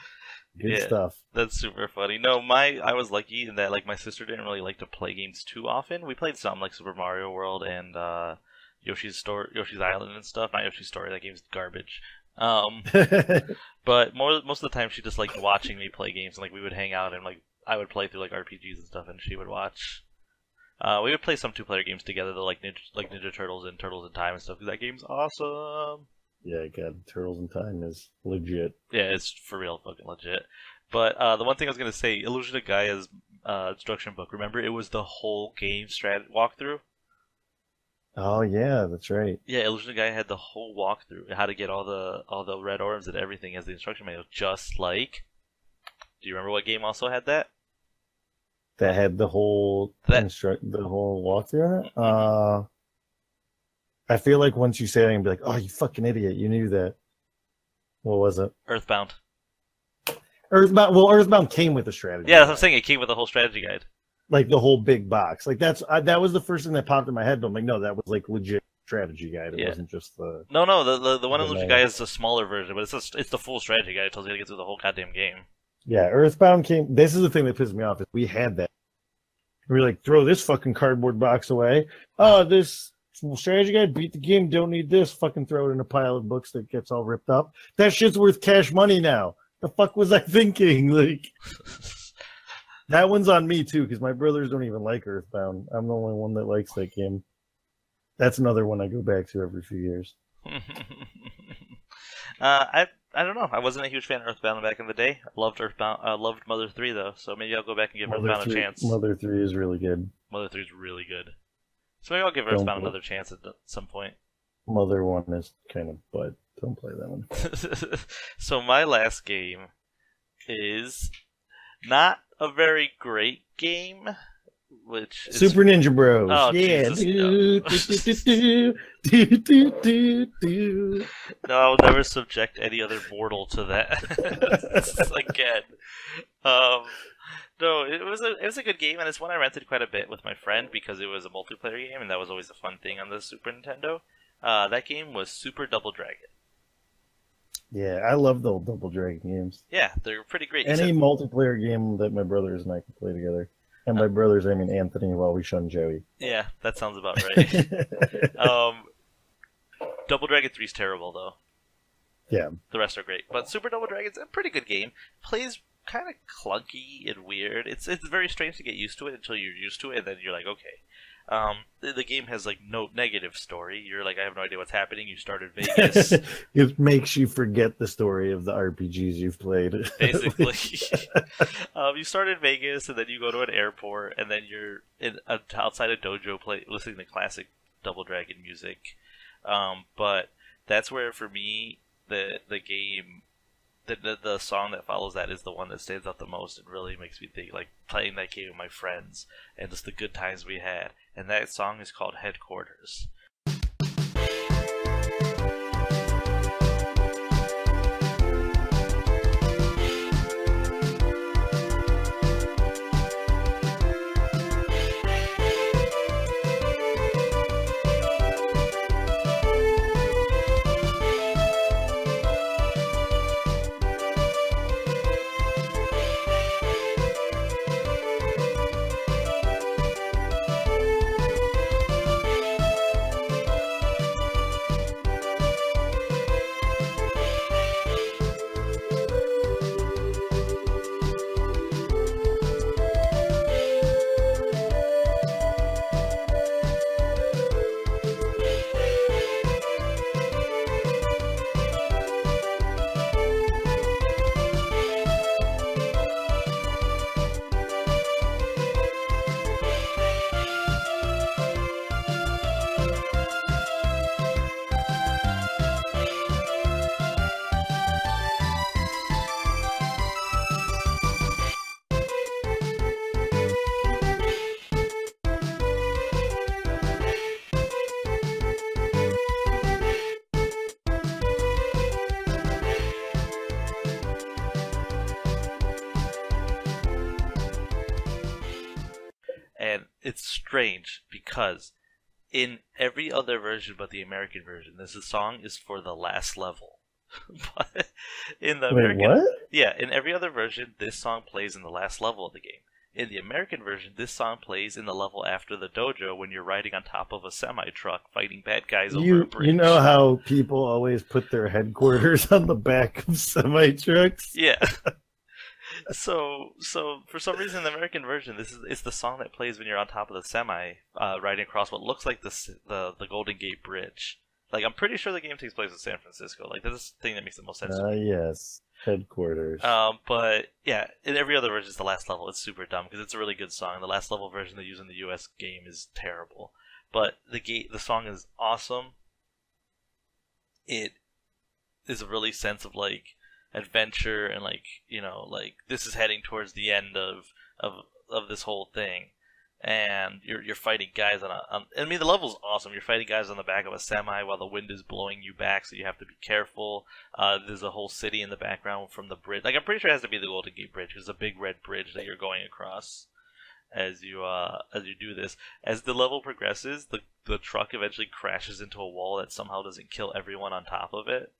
Good stuff. That's super funny. No, I was lucky in that like my sister didn't really like to play games too often. We played some like Super Mario World and Yoshi's Island and stuff. Not Yoshi's Story. That game's garbage. But most of the time she just liked watching me play games, and like we would hang out and like I would play through like RPGs and stuff, and she would watch. We would play some 2-player games together, though, like Ninja Turtles and Turtles in Time and stuff. Because that game's awesome. Yeah, God, Turtles in Time is legit. Yeah, it's for real fucking legit. But the one thing I was gonna say, Illusion of Gaia's instruction book. Remember, it was the whole game walkthrough. Oh yeah, that's right. Yeah, Illusion of Gaia had the whole walkthrough, how to get all the red orbs and everything as the instruction manual. Just like, do you remember what game also had that? That had the whole the whole walkthrough on it. I feel like once you say it, I'm gonna be like, "Oh, you fucking idiot! You knew that." What was it? Earthbound. Earthbound. Well, Earthbound came with a strategy. Yeah, that's what I'm saying. It came with a whole strategy guide. Like the whole big box. Like that was the first thing that popped in my head. But I'm like, no, that was like legit strategy guide. It wasn't just the. No. The one in Illusion Guide is a smaller version, but it's the full strategy guide. It tells you how to get through the whole goddamn game. Yeah, Earthbound came. This is the thing that pissed me off. Is we had that. We were like, throw this fucking cardboard box away. Oh, this strategy guide, beat the game. Don't need this. Fucking throw it in a pile of books that gets all ripped up. That shit's worth cash money now. The fuck was I thinking? Like, that one's on me too, because my brothers don't even like Earthbound. I'm the only one that likes that game. That's another one I go back to every few years. I don't know. I wasn't a huge fan of Earthbound back in the day. I loved Earthbound. I loved Mother 3 though, so maybe I'll go back and give Earthbound a chance. Mother 3 is really good. Mother 3 is really good. So maybe I'll give Earthbound another chance at some point. Mother 1 is kind of butt. Don't play that one. So my last game is not a very great game, which is... Super Ninja Bros. Oh, yeah. No, I'll never subject any other mortal to that again. No, it was a good game, and it's one I rented quite a bit with my friend because it was a multiplayer game, and that was always a fun thing on the Super Nintendo. That game was Super Double Dragon. Yeah, I love the old Double Dragon games. Yeah, they're pretty great. Any multiplayer game that my brothers and I can play together. And by brothers, I mean Anthony while we shun Joey. Yeah, that sounds about right. Double Dragon 3 is terrible, though. Yeah. The rest are great. But Super Double Dragon's a pretty good game. Plays kind of clunky and weird. It's very strange to get used to it until you're used to it, and then you're like, okay. The game has like no negative story. You're like, I have no idea what's happening. You started Vegas. It makes you forget the story of the RPGs you've played. Basically, you start in Vegas, and then you go to an airport, and then you're outside a dojo listening to classic Double Dragon music. But that's where, for me, the game, the song that follows that is the one that stands out the most and really makes me think, like, playing that game with my friends and just the good times we had. And that song is called Headquarters. And it's strange because in every other version but the American version, this song is for the last level. But in the American, what? Yeah, in every other version, this song plays in the last level of the game. In the American version, this song plays in the level after the dojo when you're riding on top of a semi-truck fighting bad guys over a bridge. You know how people always put their headquarters on the back of semi-trucks? Yeah. So for some reason, in the American version, it's the song that plays when you're on top of the semi, riding across what looks like the Golden Gate Bridge. Like, I'm pretty sure the game takes place in San Francisco. Like, that's the thing that makes the most sense to me. Yes, headquarters. But yeah, in every other version, it's the last level. It's super dumb because it's a really good song. The last level version they use in the U.S. game is terrible, but the song is awesome. It is a really sense of like adventure and like, you know, like this is heading towards the end of this whole thing, and you're fighting guys I mean, the level's awesome. You're fighting guys on the back of a semi while the wind is blowing you back, so you have to be careful. There's a whole city in the background from the bridge. Like, I'm pretty sure it has to be the Golden Gate Bridge because it's a big red bridge that you're going across as you do this. As the level progresses, the truck eventually crashes into a wall that somehow doesn't kill everyone on top of it.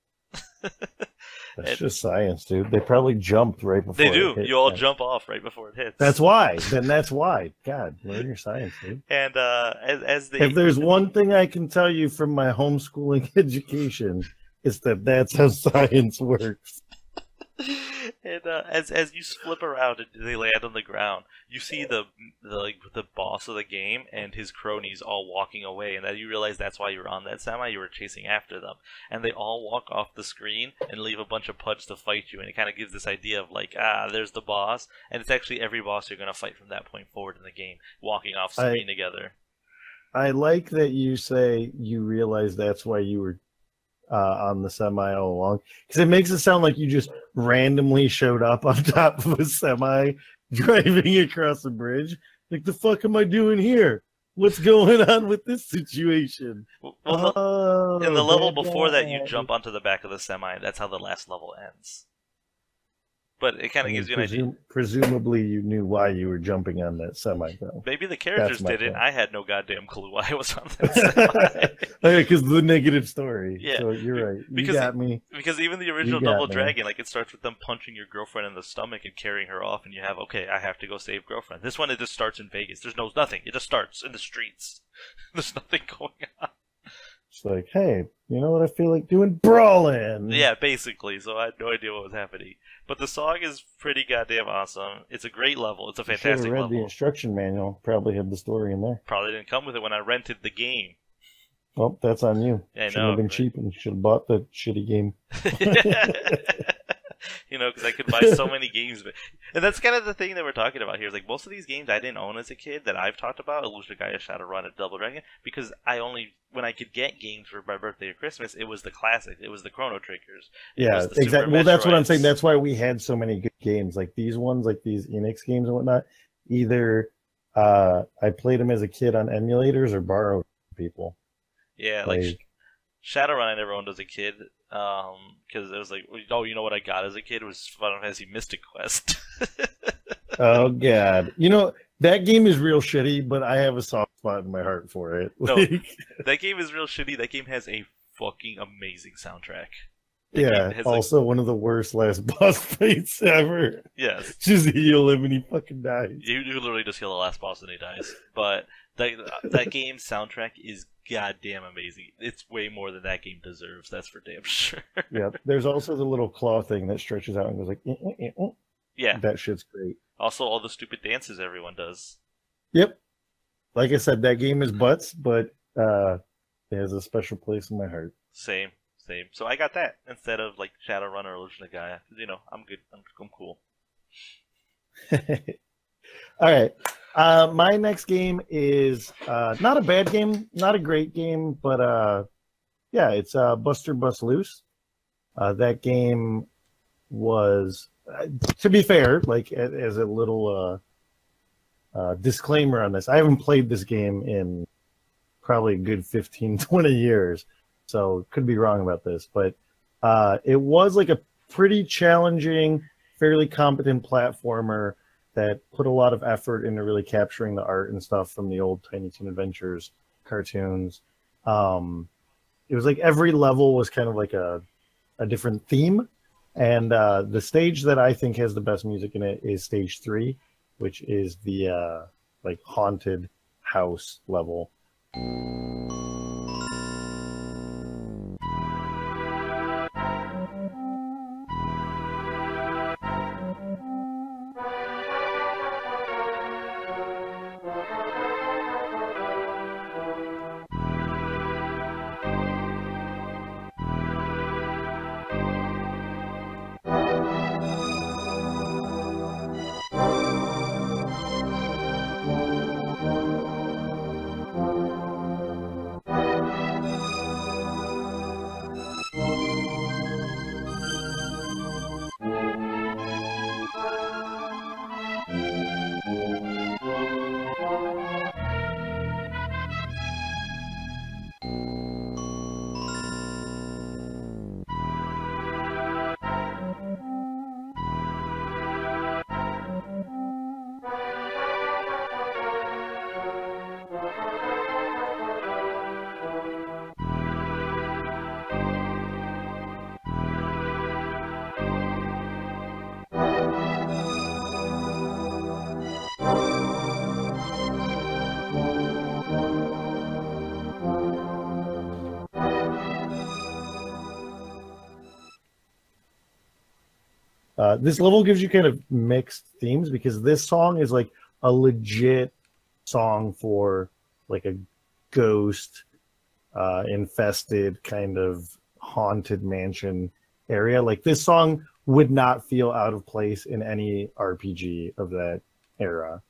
That's just science, dude. They probably jumped right before. They do. It hit. You all jump off right before it hits. That's why. Then that's why. God, learn your science, dude. And if there's one thing I can tell you from my homeschooling education, it's that that's how science works. And as you flip around and they land on the ground, you see the boss of the game and his cronies all walking away, and then you realize that's why you were on that semi. You were chasing after them, and they all walk off the screen and leave a bunch of puds to fight you. And it kind of gives this idea of like, there's the boss, and it's actually every boss you're gonna fight from that point forward in the game, walking off screen together. I like that you say you realize that's why you were on the semi all along, because it makes it sound like you just randomly showed up on top of a semi driving across a bridge. Like, the fuck am I doing here? What's going on with this situation? Well, in the level before that, you jump onto the back of the semi. That's how the last level ends. But it kind of gives you an idea. Presumably, you knew why you were jumping on that semi, though. Maybe the characters didn't. I had no goddamn clue why I was on that semi. Because the negative story. Yeah. So you're right. You got me. Because even the original Double Dragon, like, it starts with them punching your girlfriend in the stomach and carrying her off, and you have, okay, I have to go save girlfriend. This one, it just starts in Vegas. There's nothing. It just starts in the streets. There's nothing going on. It's like, hey, you know what I feel like doing? Brawling. Yeah, basically. So I had no idea what was happening. But the song is pretty goddamn awesome. It's a great level. It's a You should have fantastic read level. the instruction manual. Probably had the story in there. Probably didn't come with it when I rented the game. Well, that's on you. Yeah, I Shouldn't know, have been right? cheap and should have bought the shitty game. You know, because I could buy so many games. And that's kind of the thing that we're talking about here. Is like most of these games I didn't own as a kid that I've talked about, Illusion Gaia, Shadowrun, and Double Dragon, because when I could get games for my birthday or Christmas, it was the classic. It was the Chrono Triggers. Yeah, exactly. Well, that's what I'm saying. That's why we had so many good games. Like these ones, like these Enix games and whatnot. Either I played them as a kid on emulators or borrowed from people. Yeah, like Shadowrun I never owned as a kid. Because it was like, oh, you know what I got as a kid was Final Fantasy Mystic Quest. Oh god, you know that game is real shitty, but I have a soft spot in my heart for it. No, that game is real shitty. That game has a fucking amazing soundtrack. Yeah, also one of the worst last boss fights ever. Yes, just heal him and he fucking dies. You literally just heal the last boss and he dies. But that game's soundtrack is goddamn amazing. It's way more than that game deserves. That's for damn sure. Yeah, there's also the little claw thing that stretches out and goes like, yeah, that shit's great. Also, all the stupid dances everyone does. Yep, like I said, that game is butts, but it has a special place in my heart. Same. So I got that instead of like Shadowrun or Illusion of Gaia. You know, I'm good. I'm cool. All right. My next game is not a bad game, not a great game, but yeah, it's Buster Bust Loose. That game was, to be fair, like as a little disclaimer on this, I haven't played this game in probably a good 15, 20 years, so could be wrong about this, but it was like a pretty challenging, fairly competent platformer that put a lot of effort into really capturing the art and stuff from the old Tiny Toon Adventures cartoons. It was like every level was kind of like a different theme. And the stage that I think has the best music in it is stage 3, which is the like haunted house level. This level gives you kind of mixed themes because this song is like a legit song for like a ghost infested kind of haunted mansion area. Like this song would not feel out of place in any RPG of that era.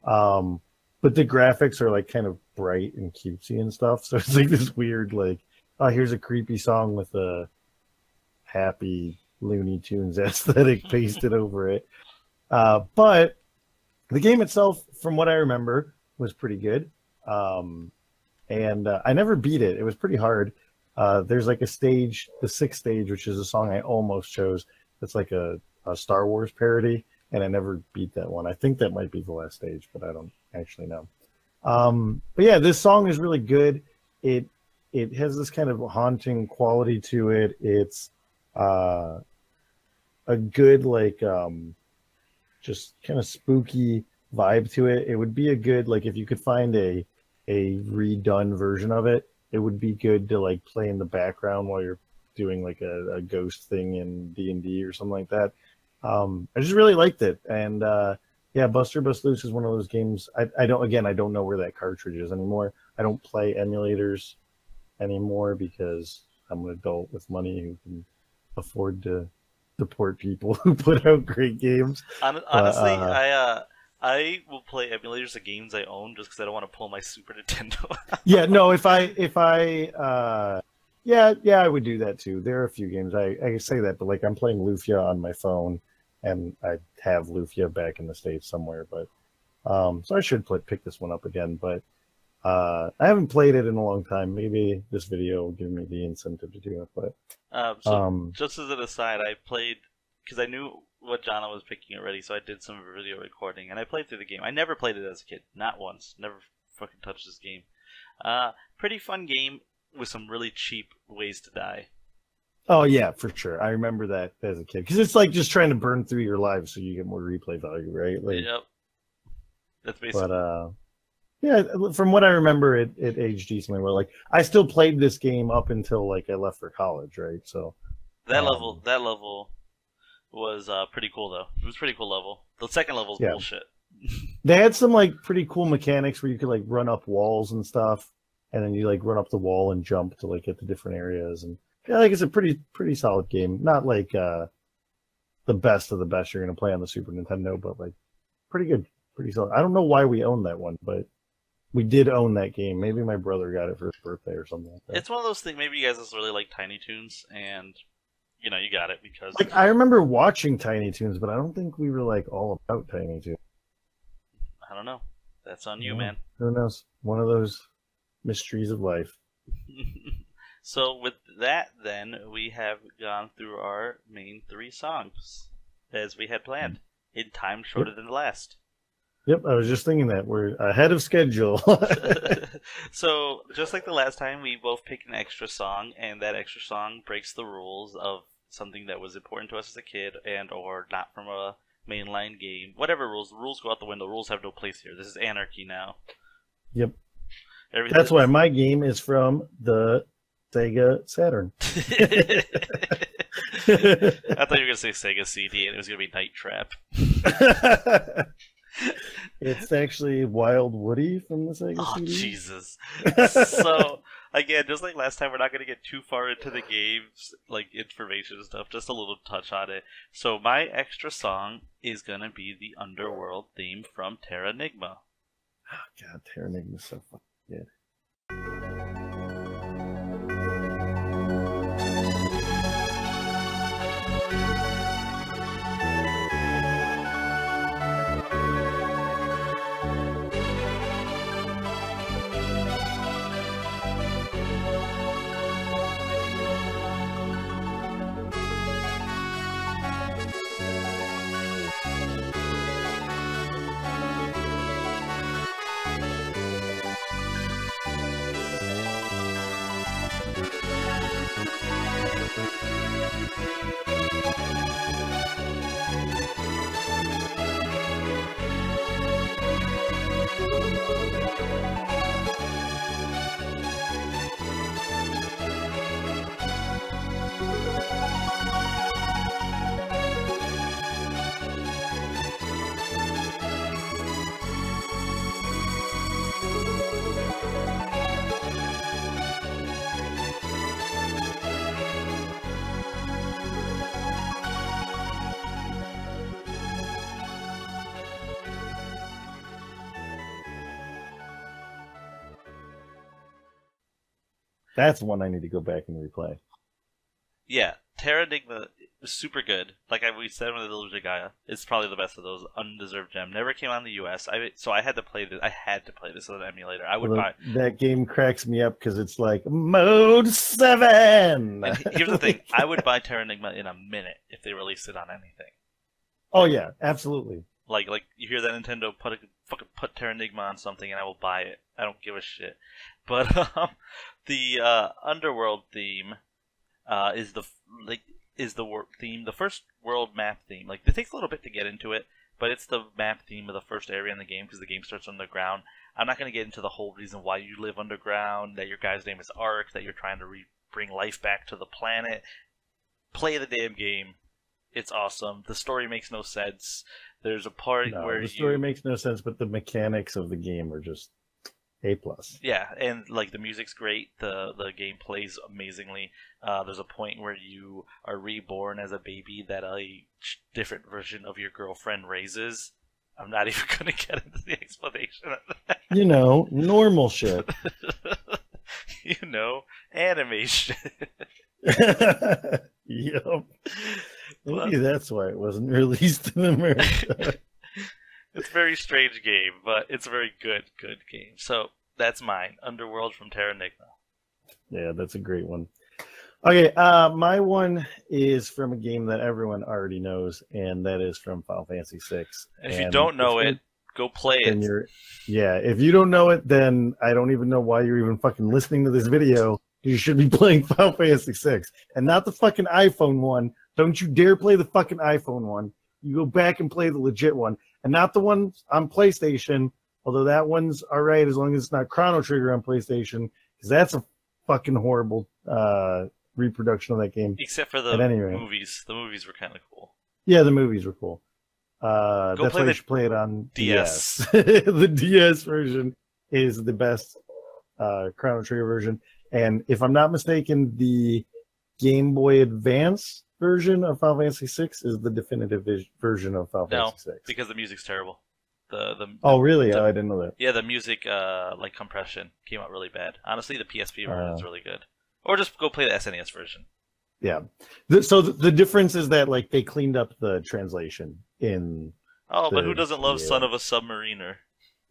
But the graphics are like kind of bright and cutesy and stuff. So it's like this weird like, oh, here's a creepy song with a happy Looney Tunes aesthetic pasted over it. But the game itself, from what I remember, was pretty good. And I never beat it. It was pretty hard. There's like a stage, the 6th stage, which is a song I almost chose. That's like a Star Wars parody, and I never beat that one. I think that might be the last stage, but I don't actually know. But yeah, this song is really good. It has this kind of haunting quality to it. It's a good like just kind of spooky vibe to it. It would be a good like if you could find a redone version of it it would be good to like play in the background while you're doing like a ghost thing in D&D or something like that. I just really liked it, and yeah, Buster Bust Loose is one of those games. I don't know where that cartridge is anymore. I don't play emulators anymore because I'm an adult with money who can afford to support people who put out great games. Honestly, I will play emulators of games I own just because I don't want to pull my Super Nintendo. Yeah, no, yeah, I would do that too. There are a few games I say that, but like I'm playing Lufia on my phone, and I have Lufia back in the States somewhere, but so I should pick this one up again, but I haven't played it in a long time. Maybe this video will give me the incentive to do it, but just as an aside, I played because I knew what genre was picking already, so I did some video recording, and I played through the game. I never played it as a kid, not once. Never fucking touched this game. Pretty fun game with some really cheap ways to die. Oh yeah, for sure. I remember that as a kid because it's like just trying to burn through your lives so you get more replay value, right? Like, yep. That's basically. But yeah, from what I remember, it aged decently well. Like I still played this game up until like I left for college, right? So that level was pretty cool though. It was a pretty cool level. The second level is bullshit. They had some like pretty cool mechanics where you could like run up walls and stuff, and then you like run up the wall and jump to like get to different areas. And yeah, like it's a pretty solid game. Not like the best of the best you're gonna play on the Super Nintendo, but like pretty good, pretty solid. I don't know why we own that one, but we did own that game. Maybe my brother got it for his birthday or something like that. It's one of those things. Maybe you guys just really like Tiny Toons, and you know you got it because. Like I remember watching Tiny Toons, but I don't think we were like all about Tiny Toons. I don't know. That's on you, man. Who knows? One of those mysteries of life. So with that, then we have gone through our main 3 songs as we had planned in time shorter than the last. Yep, I was just thinking that we're ahead of schedule. So just like the last time, we both picked an extra song, and that extra song breaks the rules of something that was important to us as a kid, and or not from a mainline game. Whatever rules, the rules go out the window. Rules have no place here. This is anarchy now. Yep. That's why my game is from the Sega Saturn. I thought you were going to say Sega CD, and it was going to be Night Trap. It's actually Wild Woody from the Sega CD. Oh, Jesus. So, again, just like last time, we're not going to get too far into the game's like information and stuff, just a little touch on it. So my extra song is going to be the Underworld theme from Terranigma. Oh, God, Terranigma is so fucking good. That's one I need to go back and replay. Yeah, Terranigma is super good. Like we said with Illusion Gaia, it's probably the best of those. Undeserved gem. Never came out in the US. So I had to play this. I had to play this on an emulator. I would buy. That game cracks me up because it's like Mode 7. And here's the thing: I would buy Terranigma in a minute if they released it on anything. Oh yeah, absolutely. Like you hear that Nintendo put Terranigma on something, and I will buy it. I don't give a shit. But the Underworld theme is the theme, the first world map theme. Like it takes a little bit to get into it, but it's the map theme of the first area in the game because the game starts on the ground. I'm not going to get into the whole reason why you live underground, that your guy's name is Ark, that you're trying to bring life back to the planet. Play the damn game. It's awesome. The story makes no sense. There's a part where the story makes no sense, but the mechanics of the game are just A+. Yeah, and like the music's great. The game plays amazingly. There's a point where you are reborn as a baby that a different version of your girlfriend raises. I'm not even going to get into the explanation of that. You know, normal shit. You know, animation. Yep. Maybe that's why it wasn't released in America. It's a very strange game, but it's a very good game. So that's mine. Underworld from Terranigma. Yeah, that's a great one. Okay, my one is from a game that everyone already knows, and that is from Final Fantasy VI. If you don't know it, go play it. Yeah, if you don't know it, then I don't even know why you're even fucking listening to this video. You should be playing Final Fantasy VI, and not the fucking iPhone one. Don't you dare play the fucking iPhone one. You go back and play the legit one, and not the one on PlayStation, although that one's all right as long as it's not Chrono Trigger on PlayStation, because that's a fucking horrible reproduction of that game. Except for the movies. The movies were kind of cool. Yeah, the movies were cool. That's why you should play it on DS. The DS version is the best Chrono Trigger version. And if I'm not mistaken, the Game Boy Advance version of Final Fantasy VI is the definitive version of Final Fantasy VI. Because the music's terrible. Oh, really? I didn't know that. Yeah, the music, like compression, came out really bad. Honestly, the PSP version is really good. Or just go play the SNES version. Yeah. So the difference is that like they cleaned up the translation in. Oh, but who doesn't love Son of a Submariner?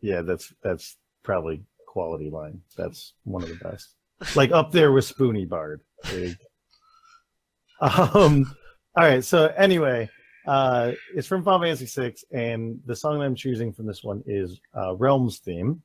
Yeah, that's probably quality line. That's one of the best. Like up there with Spoonie Bard. All right. So anyway, it's from Final Fantasy VI, and the song that I'm choosing from this one is Realms Theme.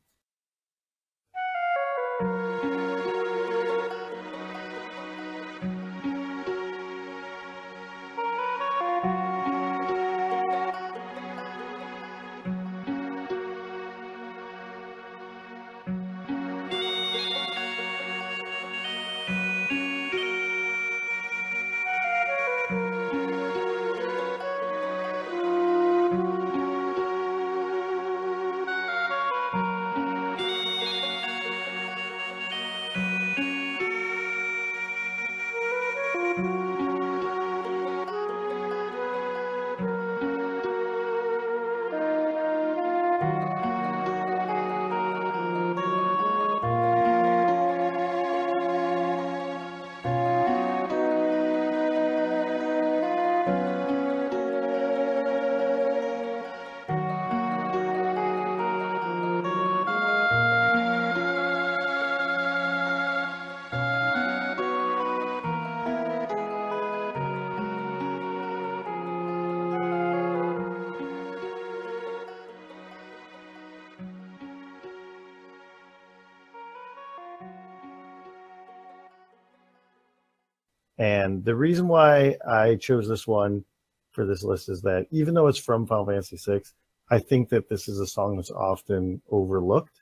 And the reason why I chose this one for this list is that even though it's from Final Fantasy VI, I think that this is a song that's often overlooked,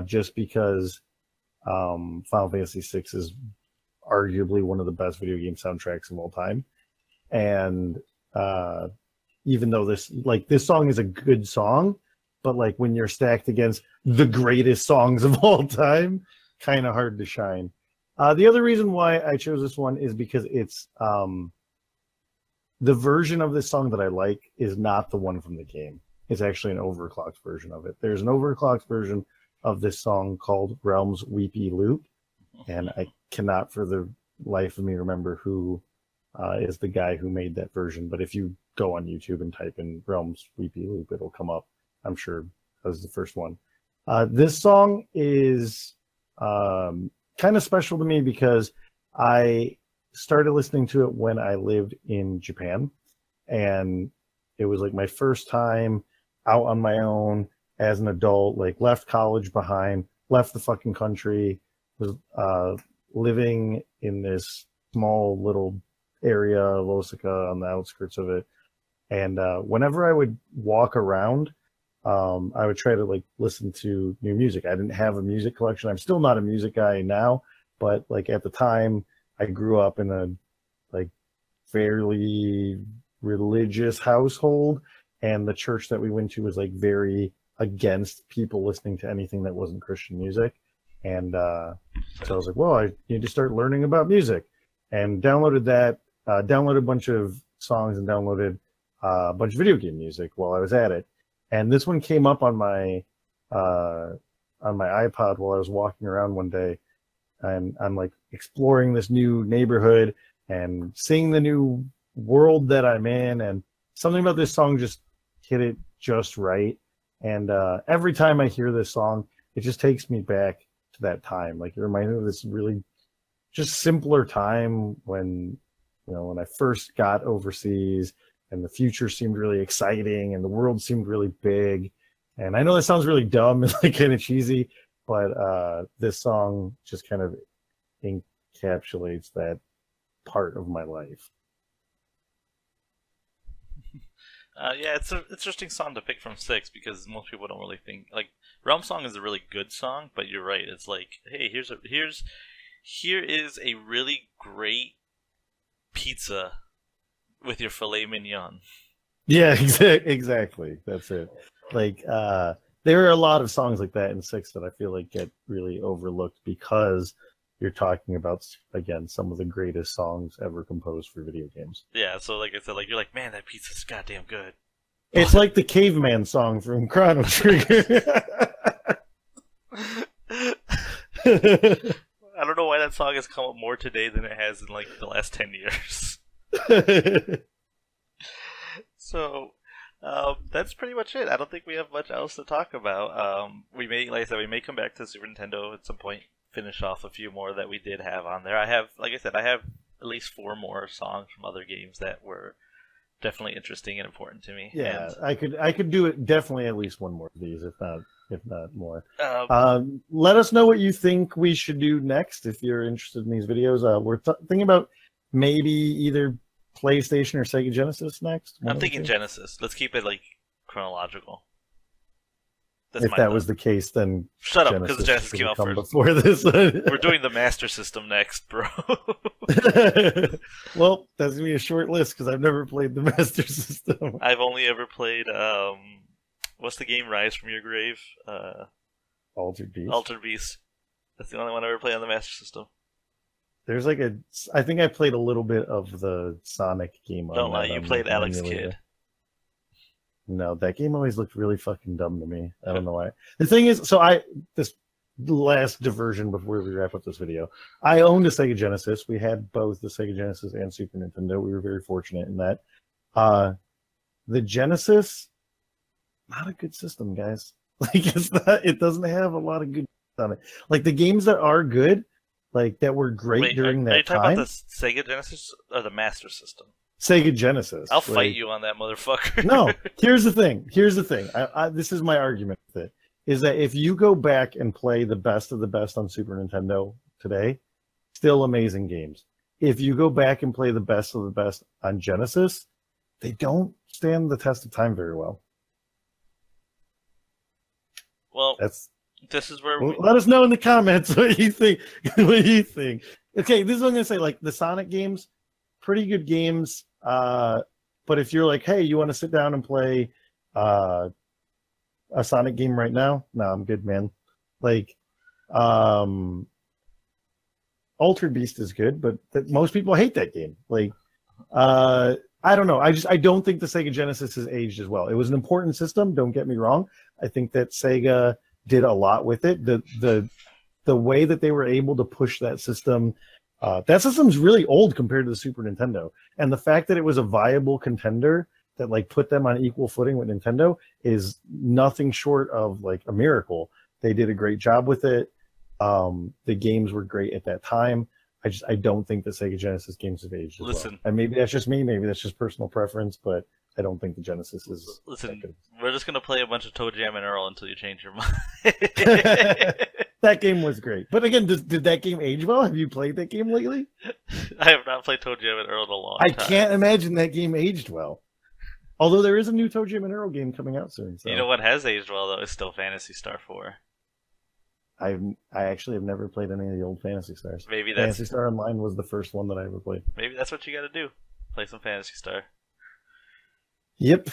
just because Final Fantasy VI is arguably one of the best video game soundtracks of all time. And even though this song is a good song, but like when you're stacked against the greatest songs of all time, kind of hard to shine. The other reason why I chose this one is because it's the version of this song that I like is not the one from the game. It's actually an overclocked version of it. There's an overclocked version of this song called Realms Weepy Loop, and I cannot for the life of me remember who is the guy who made that version. But if you go on YouTube and type in Realms Weepy Loop, it'll come up. I'm sure that was the first one. This song is kind of special to me because I started listening to it when I lived in Japan, and it was like my first time out on my own as an adult, like left college behind, left the fucking country, was living in this small little area of Osaka on the outskirts of it. And whenever I would walk around, I would try to like listen to new music. I didn't have a music collection. I'm still not a music guy now, but like at the time, I grew up in a like fairly religious household, and the church that we went to was like very against people listening to anything that wasn't Christian music. And so I was like, well, I need to start learning about music, and downloaded that, downloaded a bunch of songs, and downloaded a bunch of video game music while I was at it. And this one came up on my iPod while I was walking around one day, and I'm like exploring this new neighborhood and seeing the new world that I'm in, and something about this song just hit it just right. And every time I hear this song, it just takes me back to that time. Like it reminds me of this really just simpler time when, you know, when I first got overseas, and the future seemed really exciting, and the world seemed really big. And I know that sounds really dumb and like kind of cheesy, but this song just kind of encapsulates that part of my life. Yeah, it's an interesting song to pick from 6 because most people don't really think like Realm Song is a really good song, but you're right. It's like, hey, here is a really great pizza with your filet mignon. Yeah, exactly. That's it. Like there are a lot of songs like that in 6 that I feel like get really overlooked because you're talking about, again, some of the greatest songs ever composed for video games. Yeah, so like I said, like you're like, man, that pizza's goddamn good. It's like the Caveman song from Chrono Trigger. I don't know why that song has come up more today than it has in like the last 10 years. So that's pretty much it. I don't think we have much else to talk about. We may, like I said, we may come back to Super Nintendo at some point, finish off a few more that we did have on there. I have, like I said, I have at least 4 more songs from other games that were definitely interesting and important to me. Yeah, and I could do it definitely at least one more of these, if not more. Let us know what you think we should do next if you're interested in these videos. We're thinking about maybe either PlayStation or Sega Genesis next. I'm thinking Genesis. Let's keep it like chronological. If that was the case, then shut up, because Genesis came out first. Before this, we're doing the Master System next, bro. Well, that's gonna be a short list because I've never played the Master System. I've only ever played what's the game? Rise from Your Grave. Altered Beast. Altered Beast. That's the only one I ever played on the Master System. There's like I think I played a little bit of the Sonic game. Don't lie, you played Alex Kidd. No, that game always looked really fucking dumb to me. I don't know why. The thing is, this last diversion before we wrap up this video, I owned a Sega Genesis. We had both the Sega Genesis and Super Nintendo. We were very fortunate in that. The Genesis, not a good system, guys. Like it doesn't have a lot of good on it. Like the games that are good, like that were great during that time. Are you talking about the Sega Genesis or the Master System? Sega Genesis. I'll fight you on that, motherfucker. No, here's the thing. This is my argument with it, is that if you go back and play the best of the best on Super Nintendo today, still amazing games. If you go back and play the best of the best on Genesis, they don't stand the test of time very well. Well, this is where let us know in the comments what you think. Okay, this is what I'm going to say. Like the Sonic games, pretty good games. But if you're like, hey, you want to sit down and play a Sonic game right now? No, I'm good, man. Like, Altered Beast is good, but most people hate that game. Like, I don't know. I don't think the Sega Genesis has aged as well. It was an important system. Don't get me wrong. I think that Sega did a lot with it. The way that they were able to push that system. That system's really old compared to the Super Nintendo, and the fact that it was a viable contender that like put them on equal footing with Nintendo is nothing short of like a miracle. They did a great job with it. The games were great at that time. I don't think the Sega Genesis games have aged as well. And maybe that's just me. Maybe that's just personal preference, but I don't think the Genesis is. Listen, we're just gonna play a bunch of Toe Jam and Earl until you change your mind. That game was great. But again, did that game age well? Have you played that game lately? I have not played Toe Jam and Earl in a long time. I can't imagine that game aged well. Although there is a new ToeJam and Earl game coming out soon. So. You know what has aged well though is still Phantasy Star 4. I actually have never played any of the old Phantasy Stars. Maybe that's Phantasy Star Online was the first one that I ever played. maybe that's what you got to do. Play some Phantasy Star. Yep.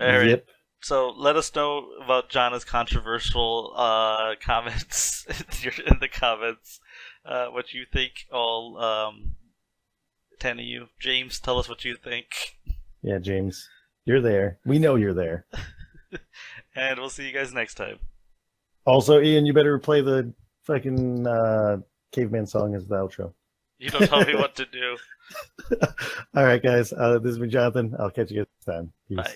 All right. Yep. So let us know about Jonna's controversial comments in the comments. What you think, all 10 of you. James, tell us what you think. Yeah, James, you're there. We know you're there. And we'll see you guys next time. Also, Ian, you better play the fucking caveman song as the outro. You don't tell me what to do. All right, guys. This has been Jonathan. I'll catch you guys next time. Peace. Bye.